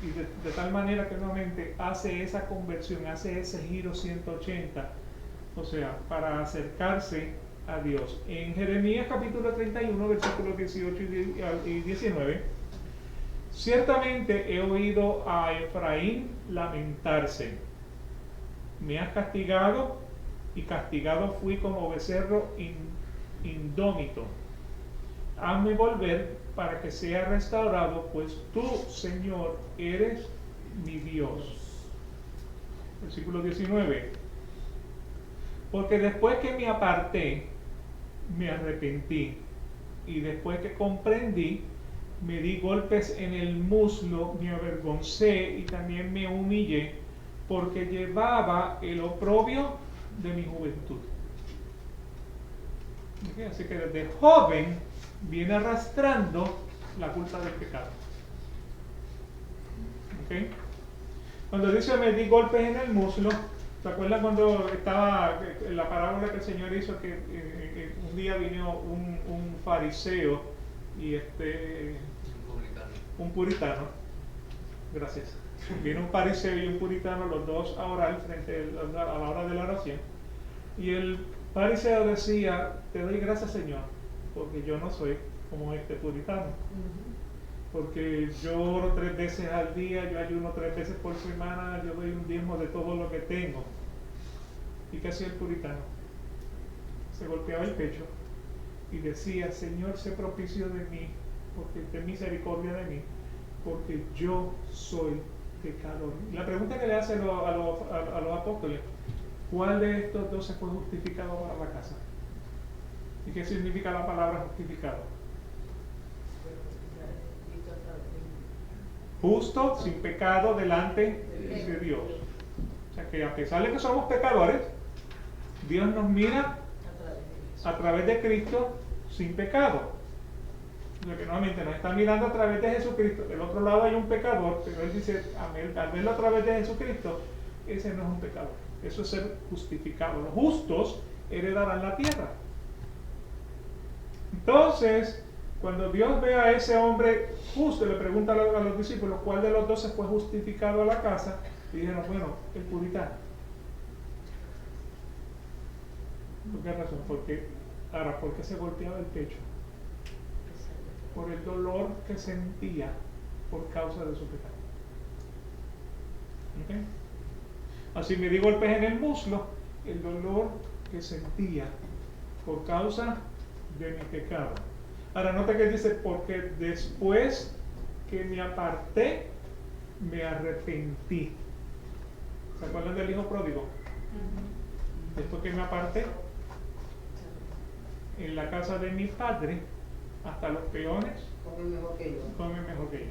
y de tal manera que nuevamente hace esa conversión, hace ese giro 180, o sea, para acercarse a Dios. En Jeremías capítulo 31, versículos 18 y 19, ciertamente he oído a Efraín lamentarse, me has castigado y castigado fui como becerro indómito. Hazme volver para que sea restaurado, pues tú, Señor, eres mi Dios. Versículo 19. Porque después que me aparté, me arrepentí, y después que comprendí, me di golpes en el muslo, me avergoncé y también me humillé, porque llevaba el oprobio de mi juventud. ¿Okay? Así que desde joven viene arrastrando la culpa del pecado. ¿Okay? Cuando dice me di golpes en el muslo, ¿se acuerdan cuando estaba en la parábola que el Señor hizo, que un día vino un fariseo y un puritano? Gracias. Vino un fariseo y un puritano, los dos a orar frente a la hora de la oración. Y el fariseo decía, te doy gracias, Señor, porque yo no soy como este puritano. Porque yo oro 3 veces al día, yo ayuno 3 veces por semana, yo doy un diezmo de todo lo que tengo. ¿Y qué hacía el puritano? Se golpeaba el pecho y decía, Señor, sé propicio de mí, porque ten misericordia de mí, porque yo soy pecador. Y la pregunta que le hace a los apóstoles, ¿cuál de estos dos se fue justificado para la casa? ¿Y qué significa la palabra justificado? Justo, sin pecado, delante de Dios. O sea que a pesar de que somos pecadores, Dios nos mira a través de Cristo sin pecado. O sea que nuevamente nos está mirando a través de Jesucristo. Del otro lado hay un pecador, pero Él dice, al verlo a través de Jesucristo, ese no es un pecador. Eso es ser justificado. Los justos heredarán la tierra. Entonces, cuando Dios ve a ese hombre justo, le pregunta a los discípulos cuál de los dos se fue justificado a la casa, y dijeron, bueno, el puritano. ¿Por qué razón? ¿Por qué se golpeaba el pecho? Por el dolor que sentía por causa de su pecado. ¿Okay? Así me di golpes en el muslo, el dolor que sentía por causa de mi pecado. Ahora nota que dice, porque después que me aparté, me arrepentí. ¿Se acuerdan del hijo pródigo? Después que me aparté, en la casa de mi padre, hasta los peones Comen mejor que yo. comen mejor que yo.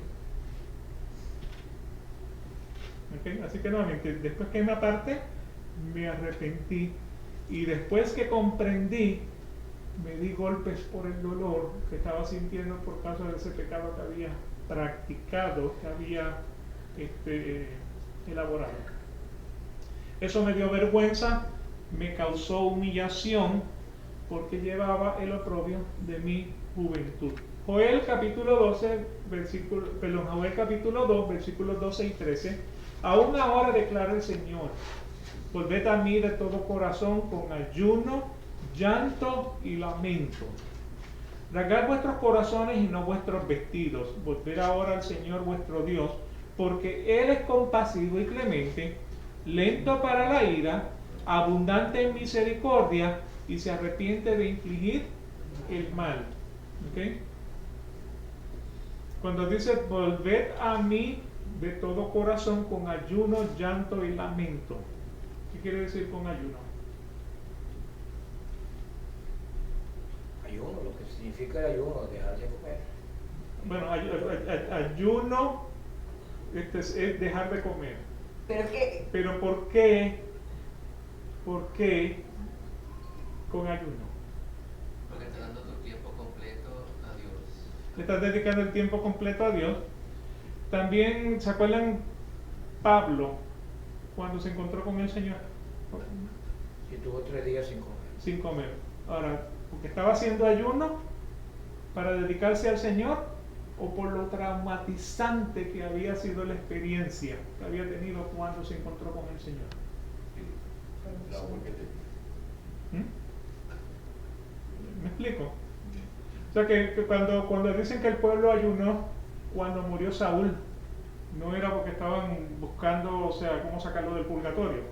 ¿Okay? Así que nuevamente, después que me aparté, me arrepentí. Y después que comprendí, me di golpes por el dolor que estaba sintiendo por causa de ese pecado que había practicado, que había elaborado. Eso me dio vergüenza, me causó humillación, porque llevaba el oprobio de mi juventud. Joel capítulo 2, versículos 12 y 13. Aún ahora declara el Señor, volved a mí de todo corazón con ayuno, llanto y lamento. Rasgad vuestros corazones y no vuestros vestidos. Volved ahora al Señor vuestro Dios, porque Él es compasivo y clemente, lento para la ira, abundante en misericordia, y se arrepiente de infligir el mal. ¿Okay? Cuando dice volved a mí de todo corazón con ayuno, llanto y lamento, ¿qué quiere decir con ayuno? Ayuno, lo que significa el ayuno, dejar de comer. Bueno, ayuno es dejar de comer. Pero es que Pero ¿por qué? ¿Por qué con ayuno? Porque está dando tu tiempo completo a Dios. Le estás dedicando el tiempo completo a Dios. También, ¿se acuerdan Pablo cuando se encontró con el Señor? Y tuvo 3 días sin comer. Sin comer. Ahora, ¿porque estaba haciendo ayuno para dedicarse al Señor o por lo traumatizante que había sido la experiencia que había tenido cuando se encontró con el Señor? ¿Mm? ¿Me explico? O sea que cuando dicen que el pueblo ayunó cuando murió Saúl, no era porque estaban buscando, o sea, cómo sacarlo del purgatorio,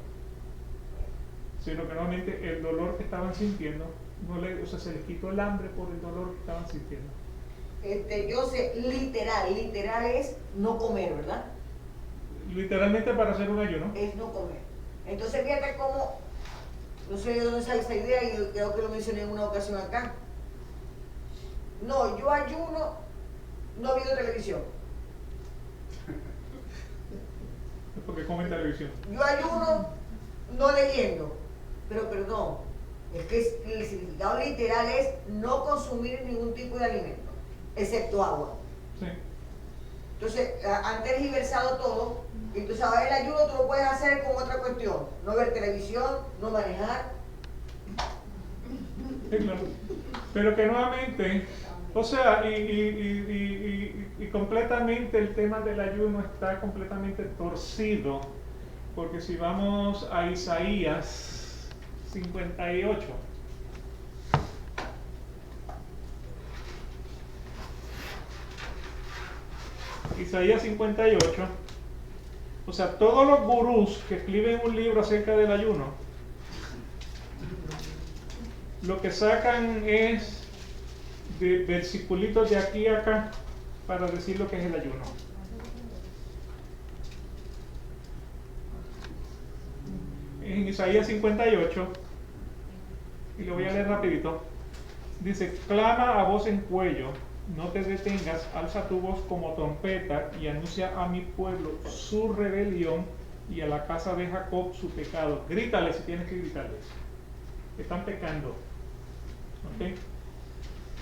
sino que normalmente el dolor que estaban sintiendo, se les quitó el hambre por el dolor que estaban sintiendo. yo sé, literal es no comer, ¿verdad? Literalmente para hacer un ayuno. Es no comer. Entonces fíjate cómo, no sé de dónde sale esa idea y creo que lo mencioné en una ocasión acá. No, yo ayuno no viendo televisión. Es porque comen televisión. Yo ayuno no leyendo. Pero perdón, es que el significado literal es no consumir ningún tipo de alimento, excepto agua. Sí. Entonces, antes es versado todo, y tú sabes, el ayuno tú lo puedes hacer con otra cuestión, no ver televisión, no manejar. Sí, claro. Pero que nuevamente, o sea, y completamente el tema del ayuno está completamente torcido, porque si vamos a Isaías 58, Isaías 58, o sea, todos los gurús que escriben un libro acerca del ayuno lo que sacan es de versiculitos de aquí a acá para decir lo que es el ayuno. En Isaías 58, y lo voy a leer rapidito, dice: clama a voz en cuello, no te detengas, alza tu voz como trompeta y anuncia a mi pueblo su rebelión y a la casa de Jacob su pecado. Grítales si tienes que gritarles. Están pecando. ¿Okay?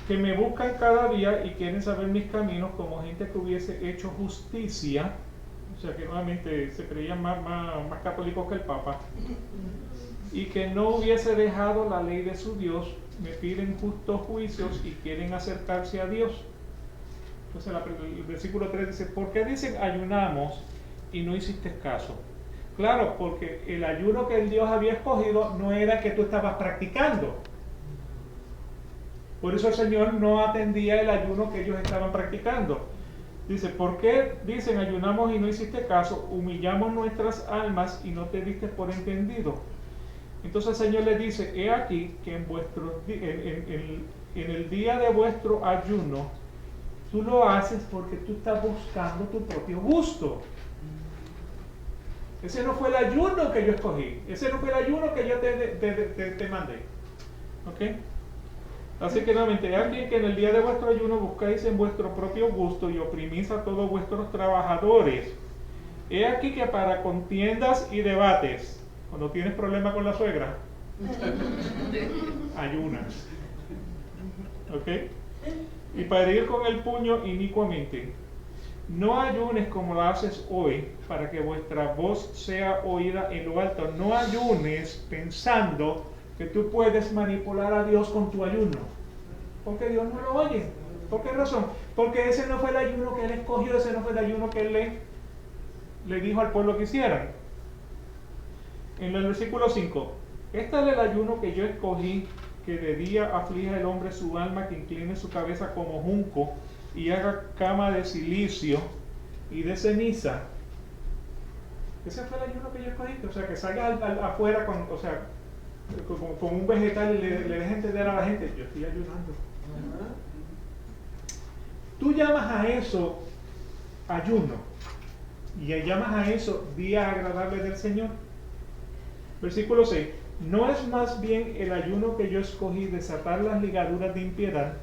Que me buscan cada día y quieren saber mis caminos como gente que hubiese hecho justicia. O sea que nuevamente se creían más católicos que el Papa. Y que no hubiese dejado la ley de su Dios. Me piden justos juicios y quieren acercarse a Dios. Entonces el versículo 3 dice: ¿por qué dicen ayunamos y no hiciste caso? Claro, porque el ayuno que el Dios había escogido no era que tú estabas practicando. Por eso el Señor no atendía el ayuno que ellos estaban practicando. Dice: ¿por qué dicen ayunamos y no hiciste caso? Humillamos nuestras almas y no te diste por entendido. Entonces el Señor le dice: he aquí que en el día de vuestro ayuno, tú lo haces porque tú estás buscando tu propio gusto. Ese no fue el ayuno que yo escogí. Ese no fue el ayuno que yo te mandé. ¿Ok? Así que nuevamente, alguien que en el día de vuestro ayuno buscáis en vuestro propio gusto y oprimís a todos vuestros trabajadores. He aquí que para contiendas y debates, cuando tienes problema con la suegra, ayunas. ¿Ok? Y para ir con el puño inicuamente. No ayunes como lo haces hoy, para que vuestra voz sea oída en lo alto. No ayunes pensando que tú puedes manipular a Dios con tu ayuno, porque Dios no lo oye. ¿Por qué razón? Porque ese no fue el ayuno que Él escogió, ese no fue el ayuno que Él le dijo al pueblo que hicieran. En el versículo 5: este es el ayuno que yo escogí, que de día aflija el hombre su alma, que incline su cabeza como junco y haga cama de silicio y de ceniza. Ese fue el ayuno que yo escogí. O sea, que salgas afuera con un vegetal y le dejes entender a la gente: yo estoy ayunando. Tú llamas a eso ayuno, y llamas a eso día agradable del Señor. Versículo 6: ¿no es más bien el ayuno que yo escogí desatar las ligaduras de impiedad,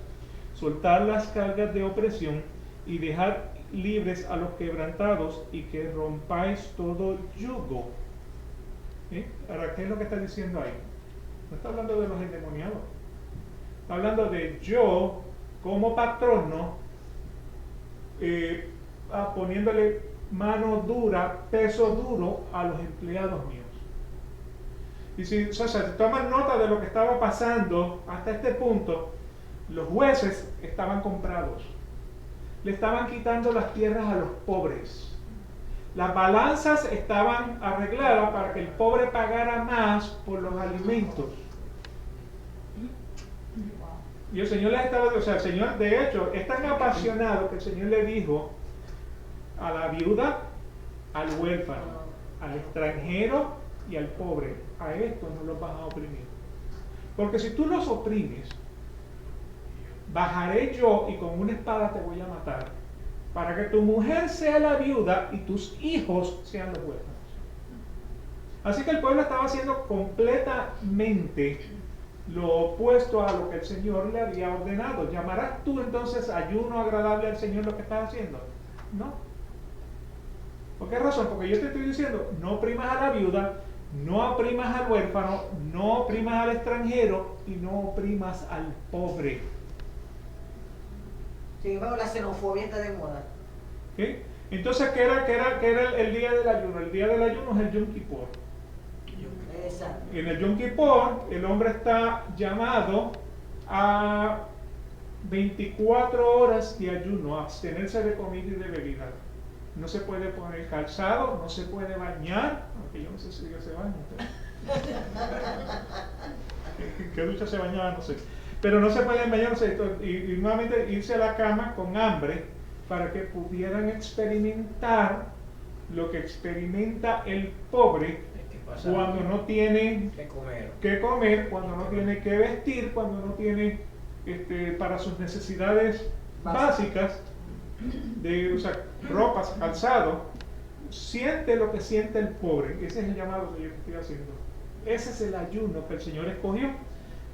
soltar las cargas de opresión y dejar libres a los quebrantados, y que rompáis todo yugo? Ahora, ¿qué es lo que está diciendo ahí? No está hablando de los endemoniados. Está hablando de yo, como patrono, poniéndole mano dura, peso duro a los empleados míos. Y si toman nota de lo que estaba pasando hasta este punto, los jueces estaban comprados. Le estaban quitando las tierras a los pobres. Las balanzas estaban arregladas para que el pobre pagara más por los alimentos. Y el Señor les estaba, el Señor de hecho es tan apasionado que el Señor le dijo a la viuda, al huérfano, al extranjero y al pobre: a estos no los vas a oprimir. Porque si tú los oprimes, bajaré yo y con una espada te voy a matar, para que tu mujer sea la viuda y tus hijos sean los huérfanos. Así que el pueblo estaba haciendo completamente lo opuesto a lo que el Señor le había ordenado. ¿Llamarás tú entonces ayuno agradable al Señor lo que estás haciendo? No. ¿Por qué razón? Porque yo te estoy diciendo: no oprimas a la viuda, no oprimas al huérfano, no oprimas al extranjero y no oprimas al pobre. Sin embargo, la xenofobia está de moda. ¿Sí? Entonces, ¿qué era el día del ayuno? El día del ayuno es el Yom Kippur. Exacto. En el Yom Kippur, el hombre está llamado a 24 horas de ayuno, a abstenerse de comida y de bebida. No se puede poner calzado, no se puede bañar, aunque yo no sé si Dios se baña. ¿En qué ducha se bañaba? No sé. Pero no se pueden bañar, no sé, y nuevamente irse a la cama con hambre para que pudieran experimentar lo que experimenta el pobre Pasar. cuando no tiene ¿Qué comer? cuando no tiene que vestir, cuando no tiene para sus necesidades básicas, de ropas, calzado. Siente lo que siente el pobre. Ese es el llamado que yo estoy haciendo. Ese es el ayuno que el Señor escogió.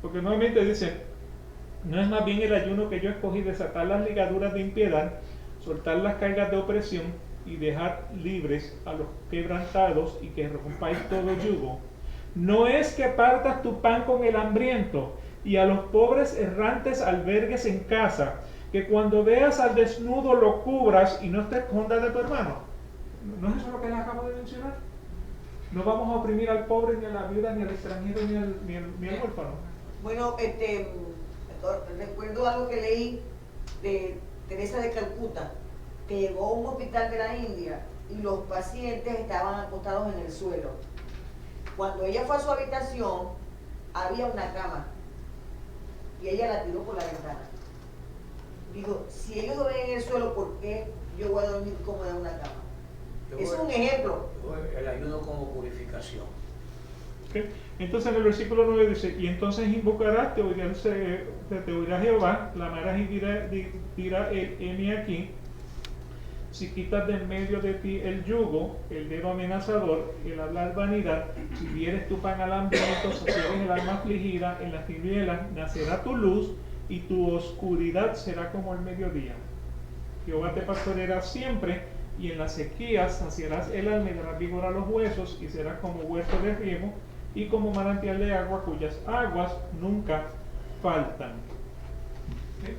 Porque nuevamente dice, no es más bien el ayuno que yo escogí, desatar las ligaduras de impiedad, soltar las cargas de opresión y dejar libres a los quebrantados y que rompáis todo yugo. No es que partas tu pan con el hambriento y a los pobres errantes albergues en casa, que cuando veas al desnudo lo cubras y no te escondas de tu hermano. ¿No es eso lo que les acabo de mencionar? No vamos a oprimir al pobre, ni a la viuda, ni al extranjero, ni al huérfano. Bueno, recuerdo algo que leí de Teresa de Calcuta, que llegó a un hospital de la India y los pacientes estaban acostados en el suelo. Cuando ella fue a su habitación, había una cama y ella la tiró por la ventana. Digo, si ellos duermen en el suelo, ¿por qué yo voy a dormir cómoda en una cama? Es un ejemplo. El ayuno como purificación. ¿Okay? Entonces en el versículo 9 dice, y entonces invocarás, te oirá Jehová, clamarás y dirá él, heme aquí, si quitas de en medio de ti el yugo, el dedo amenazador, el hablar vanidad, si dieres tu pan al hambriento, saciares el alma afligida, en las tinieblas nacerá tu luz, y tu oscuridad será como el mediodía. Jehová te pastoreará siempre, y en las sequías saciarás el alma y darás vigor a los huesos, y serás como huerto de riego, y como manantial de agua, cuyas aguas nunca faltan. ¿Sí?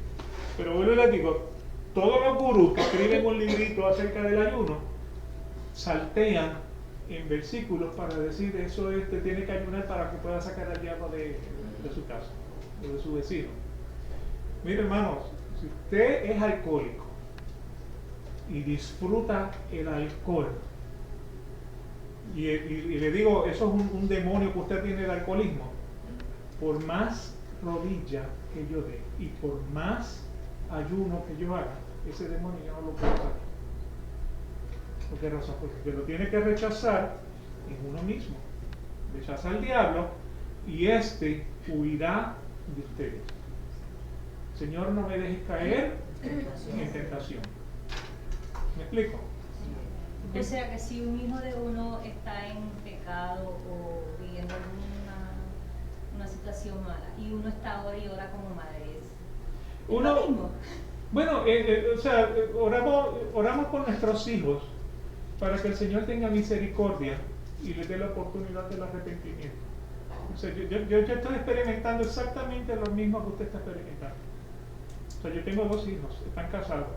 Pero vuelvo y les digo, todos los gurús que escriben un librito acerca del ayuno, saltean en versículos para decir eso te tiene que ayunar para que pueda sacar al diablo de su casa, o de su vecino. Mire, hermanos, si usted es alcohólico y disfruta el alcohol, y le digo, eso es un demonio que usted tiene, el alcoholismo, por más rodilla que yo dé y por más ayuno que yo haga, ese demonio ya no lo puedo sacar. ¿Por qué razón? Porque lo tiene que rechazar en uno mismo. Rechaza al diablo y huirá de ustedes. Señor, no me dejes caer en tentación. ¿Me explico? O sea que si un hijo de uno está en pecado o viviendo una situación mala y uno está ahora y ora como madre, ¿es lo mismo? Bueno, oramos por nuestros hijos para que el Señor tenga misericordia y les dé la oportunidad del arrepentimiento. O sea, yo estoy experimentando exactamente lo mismo que usted está experimentando. O sea, yo tengo 2 hijos, están casados,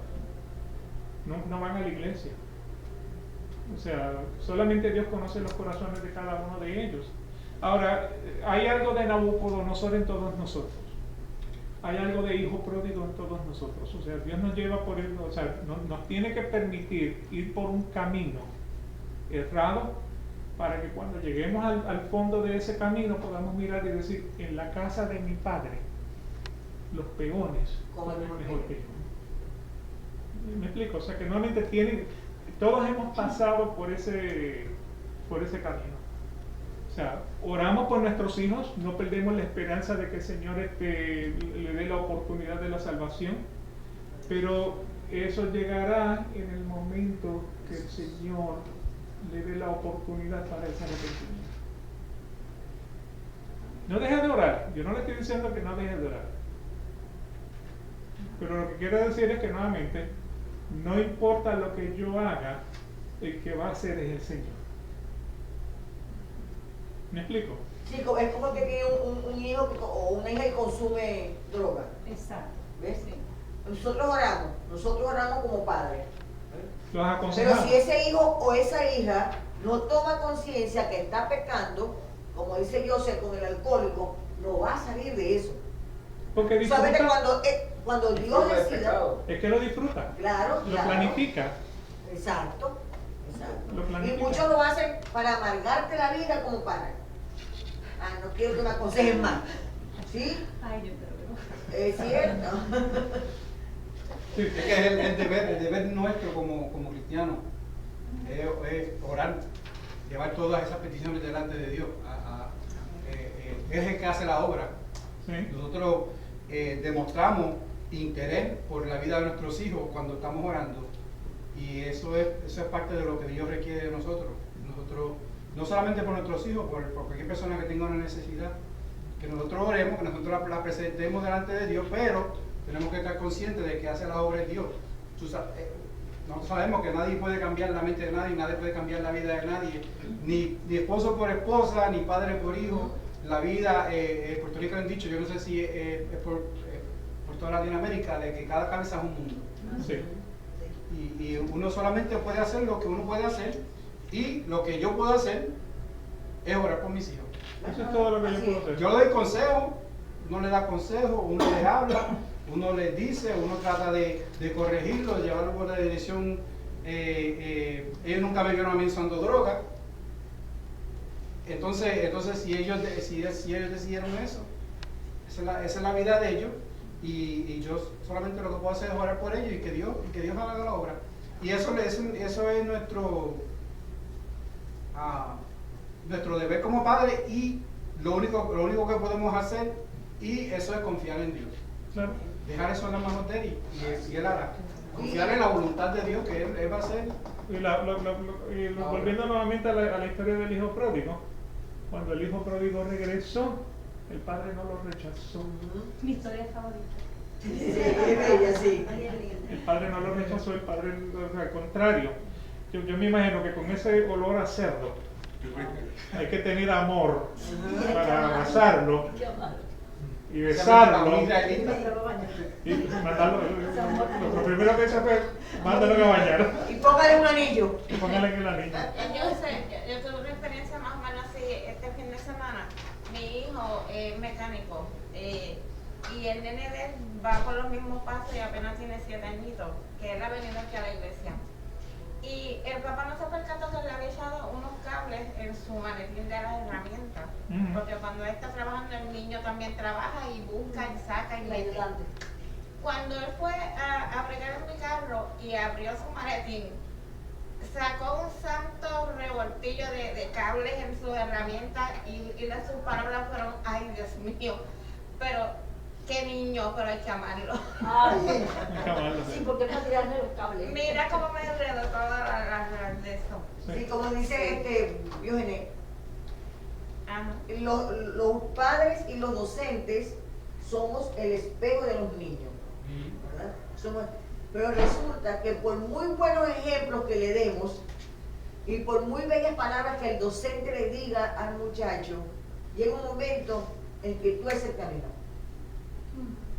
no van a la iglesia. O sea, solamente Dios conoce los corazones de cada uno de ellos. Ahora, hay algo de Nabucodonosor en todos nosotros. Hay algo de hijo pródigo en todos nosotros. O sea, Dios nos lleva por él, nos tiene que permitir ir por un camino errado para que cuando lleguemos al fondo de ese camino podamos mirar y decir, en la casa de mi padre, los peones comen mejor que yo. ¿Me explico? O sea, que normalmente todos hemos pasado por ese camino. O sea, oramos por nuestros hijos, no perdemos la esperanza de que el Señor le dé la oportunidad de la salvación, pero eso llegará en el momento que el Señor le dé la oportunidad para ese arrepentimiento. No deje de orar, yo no le estoy diciendo que no deje de orar, pero lo que quiero decir es que nuevamente, no importa lo que yo haga, el que va a hacer es el Señor. ¿Me explico? Sí, es como que tiene un hijo o una hija que consume droga. Exacto. ¿Ves? Sí. Nosotros oramos como padres. Los aconsejamos. Pero si ese hijo o esa hija no toma conciencia que está pecando, como dice José con el alcohólico, no va a salir de eso. Porque disfruta. Solamente cuando Dios decida. Es que lo disfruta. Claro, lo planifica. Exacto. Lo Y planifica. muchos lo hacen para amargarte la vida como padre. No quiero que me aconsejen más. ¿Sí? Ay, yo creo que no. Es cierto. Sí, es que el deber nuestro como cristianos es orar llevar todas esas peticiones delante de Dios. Él es el que hace la obra. Sí. Nosotros demostramos interés por la vida de nuestros hijos cuando estamos orando, y eso es parte de lo que Dios requiere de nosotros. Nosotros, no solamente por nuestros hijos, por cualquier persona que tenga una necesidad, que nosotros oremos, que nosotros la presentemos delante de Dios, pero tenemos que estar conscientes de que hace la obra de Dios. Nosotros sabemos que nadie puede cambiar la mente de nadie, nadie puede cambiar la vida de nadie, ni esposo por esposa, ni padre por hijo. La vida, en Puerto Rico han dicho, yo no sé si es por toda Latinoamérica, de que cada cabeza es un mundo. Sí. Y uno solamente puede hacer lo que uno puede hacer, y lo que yo puedo hacer es orar por mis hijos. Eso es todo lo que yo Así puedo es. hacer. Yo le doy consejo, uno le da consejo, uno les habla, uno les dice, uno trata de corregirlo, de llevarlo por la dirección. Ellos nunca me vieron a mí usando droga. Entonces si ellos decidieron eso, esa es la vida de ellos, y yo solamente lo que puedo hacer es orar por ellos, y que Dios haga la obra. Y eso es nuestro deber como padres, y lo único que podemos hacer, y eso es confiar en Dios. Claro. Dejar eso en las manos de Él, y Él hará. Confiar en la voluntad de Dios, que Él va a hacer. Y volviendo nuevamente a la historia del hijo pródigo, cuando el hijo pródigo regresó, el padre no lo rechazó. Mi historia favorita. Sí, es bella, sí. El padre no lo rechazó, el padre, o sea, al contrario. Yo me imagino que con ese olor a cerdo hay que tener amor para abrazarlo y besarlo y mandarlo. Lo primero que hice fue mandarlo a bañar Y póngale un anillo. y ponerle en el anillo. Yo tuve una experiencia más o menos así este fin de semana. Mi hijo es mecánico y el nene de él va por los mismos pasos y apenas tiene 7 añitos, que él ha venido aquí a la iglesia. Y el papá no se percató que le había echado unos cables en su maletín de las herramientas. Porque cuando él está trabajando, el niño también trabaja y busca y saca y mete. Cuando él fue a bregar en mi carro y abrió su maletín, sacó un santo revoltillo de cables en sus herramientas, y sus palabras fueron: ay, Dios mío, pero qué niño, pero hay que amarlo. Ay, Camarlo, sí, porque no tirarle los cables. Mira cómo me enredo toda la de eso. Sí, como dice Diógenes, Ajá. los padres y los docentes somos el espejo de los niños, ¿verdad? Pero resulta que por muy buenos ejemplos que le demos, y por muy bellas palabras que el docente le diga al muchacho, llega un momento en que tú eres el camino.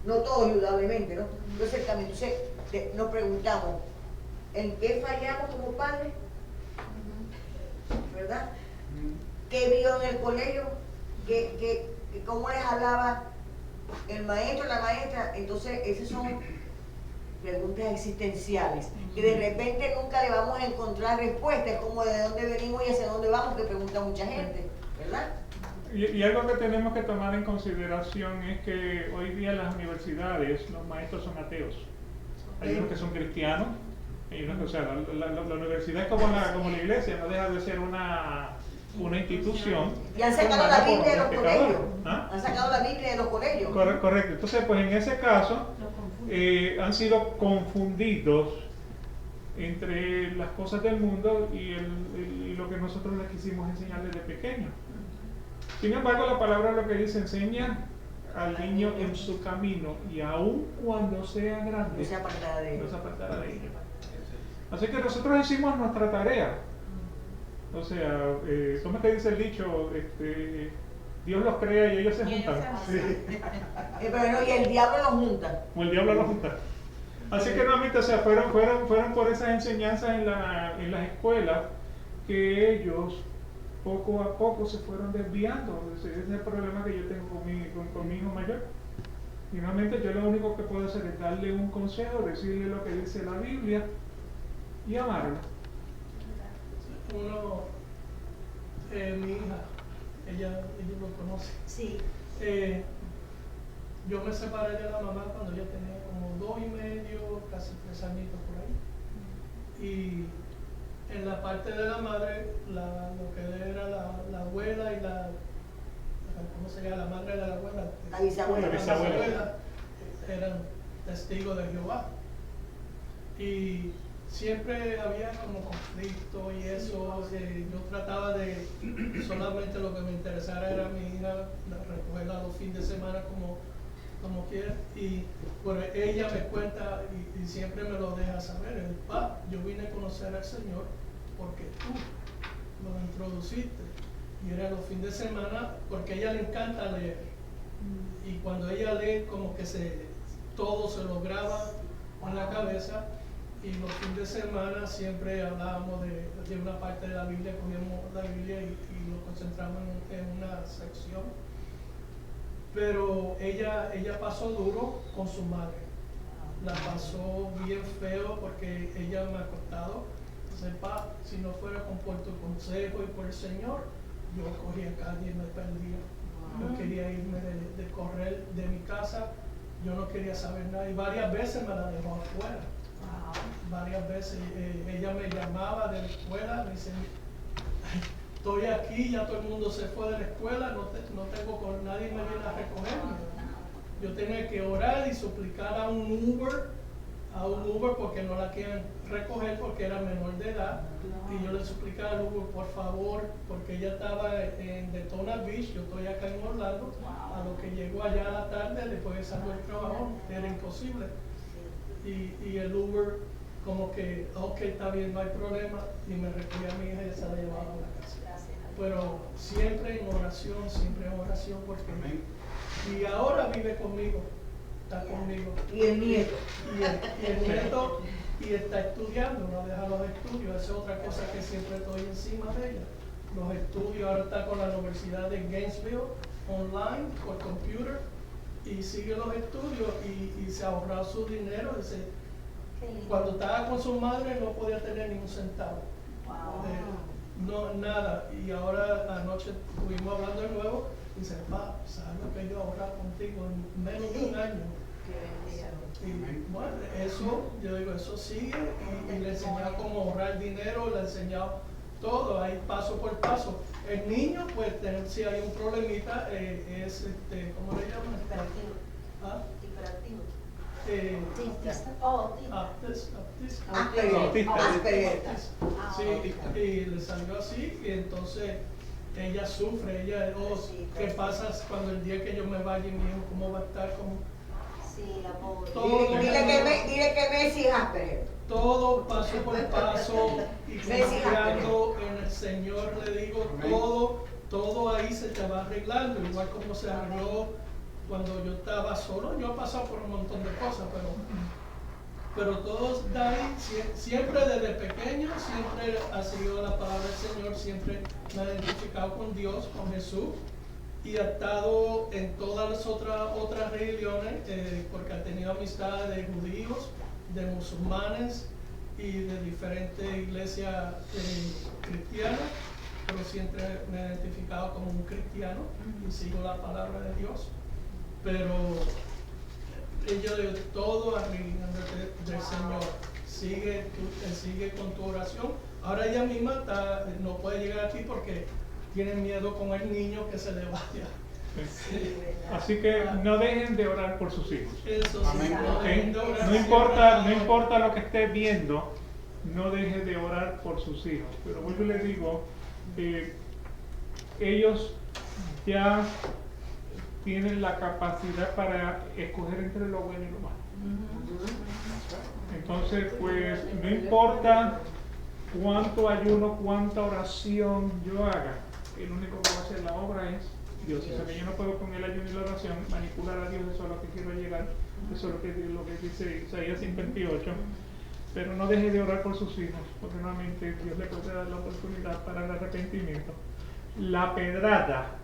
No todo indudablemente, ¿no? Tú eres el camino. Entonces nos preguntamos, ¿en qué fallamos como padres? ¿Verdad? ¿Qué vio en el colegio? ¿Cómo les hablaba el maestro, la maestra? Entonces esas son preguntas existenciales, que de repente nunca le vamos a encontrar respuestas, como de dónde venimos y hacia dónde vamos, que pregunta mucha gente, ¿verdad? Y algo que tenemos que tomar en consideración es que hoy día en las universidades los maestros son ateos. Hay unos que son cristianos, hay unos que, o sea, la universidad es como la iglesia, no deja de ser una institución. Y han sacado la Biblia de los colegios. ¿Ah? Han sacado la Biblia de los colegios. Correcto. Entonces, pues en ese caso, han sido confundidos entre las cosas del mundo y lo que nosotros les quisimos enseñar desde pequeños. Sin embargo, la palabra lo que dice: enseña al niño en su camino, y aun cuando sea grande, No se apartará de él. no se apartará de ella. Así que nosotros hicimos nuestra tarea. O sea, ¿cómo es que dice el dicho? Dios los crea y ellos se Y ellos juntan. se juntan. Pero no, y el diablo los junta. O el diablo los junta. Así que nuevamente, o sea, fueron por esas enseñanzas en las escuelas que ellos poco a poco se fueron desviando. Ese es el problema que yo tengo con mi hijo mayor. Y nuevamente yo lo único que puedo hacer es darle un consejo, decirle lo que dice la Biblia y amarlo. Mi hija, ella lo conoce. Sí. Yo me separé de la mamá cuando ella tenía como 2 y medio, casi 3 añitos por ahí. Y en la parte de la madre, lo que era la abuela y ¿cómo se llama? La madre de la abuela. La bisabuela. La bisabuela eran testigos de Jehová. Y siempre había como conflicto y eso. Yo trataba de, solamente lo que me interesara era mi hija, recogerla los fines de semana como quiera. Y bueno, ella me cuenta y siempre me lo deja saber. Yo vine a conocer al Señor porque tú lo introduciste. Y era los fines de semana porque a ella le encanta leer. Y cuando ella lee, como que todo se lo graba en la cabeza. Y los fines de semana siempre hablábamos de una parte de la Biblia, cogíamos la Biblia y nos concentramos en una sección. Pero ella pasó duro con su madre. La pasó bien feo porque ella me ha costado. Sepa, si no fuera por tu consejo y por el Señor, yo cogía calle y me perdía. Yo quería irme de correr de mi casa, yo no quería saber nada. Y varias veces me la dejó afuera. Varias veces ella me llamaba de la escuela, me dice, estoy aquí, ya todo el mundo se fue de la escuela, no tengo con nadie, me viene a recogerme. Yo tenía que orar y suplicar a un Uber porque no la quieren recoger porque era menor de edad. Y yo le suplicaba al Uber, por favor, porque ella estaba en Daytona Beach, yo estoy acá en Orlando, a lo que llegó allá a la tarde, después de salir del trabajo, era imposible. Y el Uber como que, ok, está bien, no hay problema, y me recogía a mi hija y se la llevaba a la casa. Pero siempre en oración, porque y ahora vive conmigo, está conmigo. Y el nieto. Y el nieto, y está estudiando, no deja los estudios, esa es otra cosa que siempre estoy encima de ella. Los estudios, ahora está con la Universidad de Gainesville, online, por computer, y sigue los estudios y se ha ahorrado su dinero. Cuando estaba con su madre no podía tener ni un centavo. No, nada. Y ahora anoche estuvimos hablando de nuevo y dice, ¿sabes lo que yo ahorré contigo en menos de un año? Y bueno, eso, yo digo, eso sigue y le he enseñado cómo ahorrar dinero, le he enseñado todo, ahí paso por paso. El niño, pues, si hay un problemita, es, ¿cómo le llaman? Hiperactivo. Asperger. Sí, y le salió así, y entonces ella sufre, ¿qué pasa cuando el día que yo me vaya y mi hijo, cómo va a estar? Sí, la pobre. Dile que Messi es Asperger. Todo paso por paso y confiando en el Señor, le digo, todo ahí se te va arreglando, igual como se arregló cuando yo estaba solo. Yo he pasado por un montón de cosas, pero todo está ahí, siempre desde pequeño, siempre ha sido la palabra del Señor, siempre me he identificado con Dios, con Jesús, y ha estado en todas las otras religiones, porque ha tenido amistades de judíos, de musulmanes y de diferentes iglesias cristianas, pero siempre me he identificado como un cristiano y sigo la palabra de Dios. Pero yo digo, todo arriba del Señor, sigue con tu oración. Ahora ella misma no puede llegar aquí porque tiene miedo con el niño que se le vaya. Sí. Así que no dejen de orar por sus hijos. Eso sí, Amén. no dejen de orar. No importa lo que esté viendo, no deje de orar por sus hijos. Pero vuelvo y les digo, ellos ya tienen la capacidad para escoger entre lo bueno y lo malo. Entonces, pues, no importa cuánto ayuno, cuánta oración yo haga, el único que va a hacer la obra es Dios. O sea que yo no puedo con el ayuno y la oración manipular a Dios, eso es a lo que quiero llegar, eso es lo que dice Isaías 58. Pero no deje de orar por sus hijos, porque nuevamente Dios le puede dar la oportunidad para el arrepentimiento. La pedrada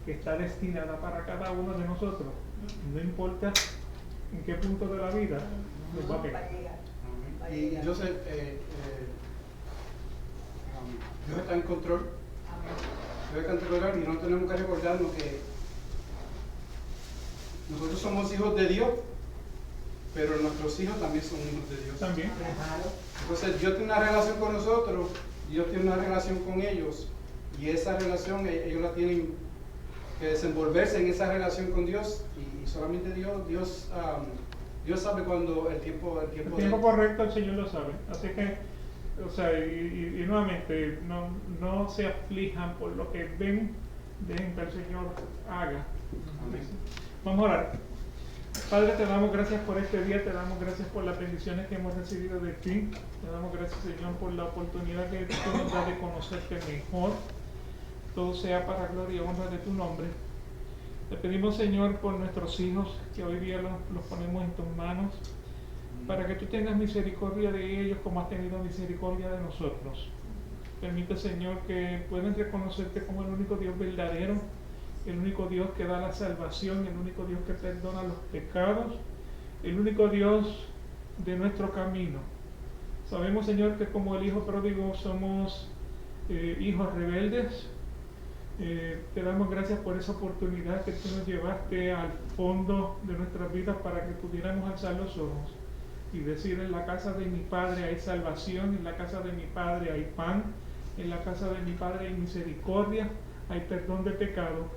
que está destinada para cada uno de nosotros, no importa en qué punto de la vida, nos va a pegar. Y entonces, Dios está en control. Dios está en control y no tenemos que recordarnos que nosotros somos hijos de Dios pero nuestros hijos también son hijos de Dios. También. Entonces Dios tiene una relación con nosotros, Dios tiene una relación con ellos, y esa relación ellos la tienen que desenvolverse en esa relación con Dios, y solamente Dios sabe cuando el tiempo Correcto, el Señor lo sabe. Así que, o sea, y nuevamente, no se aflijan por lo que ven, dejen que el Señor haga. Amén. Vamos a orar. Padre, te damos gracias por este día, te damos gracias por las bendiciones que hemos recibido de ti, te damos gracias, Señor, por la oportunidad que tú nos das de conocerte mejor. Todo sea para gloria y honra de tu nombre. Te pedimos, Señor, por nuestros hijos, que hoy día los ponemos en tus manos, para que tú tengas misericordia de ellos como has tenido misericordia de nosotros. Permite, Señor, que puedan reconocerte como el único Dios verdadero, el único Dios que da la salvación, el único Dios que perdona los pecados, el único Dios de nuestro camino. Sabemos, Señor, que como el Hijo pródigo somos hijos rebeldes. Te damos gracias por esa oportunidad que tú nos llevaste al fondo de nuestras vidas para que pudiéramos alzar los ojos y decir: en la casa de mi Padre hay salvación, en la casa de mi Padre hay pan, en la casa de mi Padre hay misericordia, hay perdón de pecado,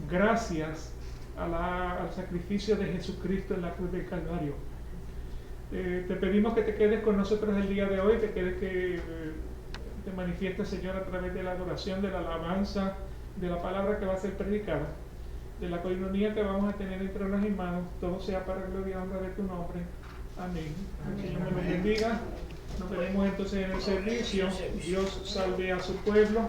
gracias al sacrificio de Jesucristo en la cruz del Calvario. Te pedimos que te quedes con nosotros el día de hoy, que te manifiestes, Señor, a través de la adoración, de la alabanza, de la palabra que va a ser predicada, de la coinonía que vamos a tener entre los hermanos. Todo sea para gloria y honra de tu nombre. Amén. El Señor me lo bendiga. Nos veremos entonces en el servicio. Dios salve a su pueblo.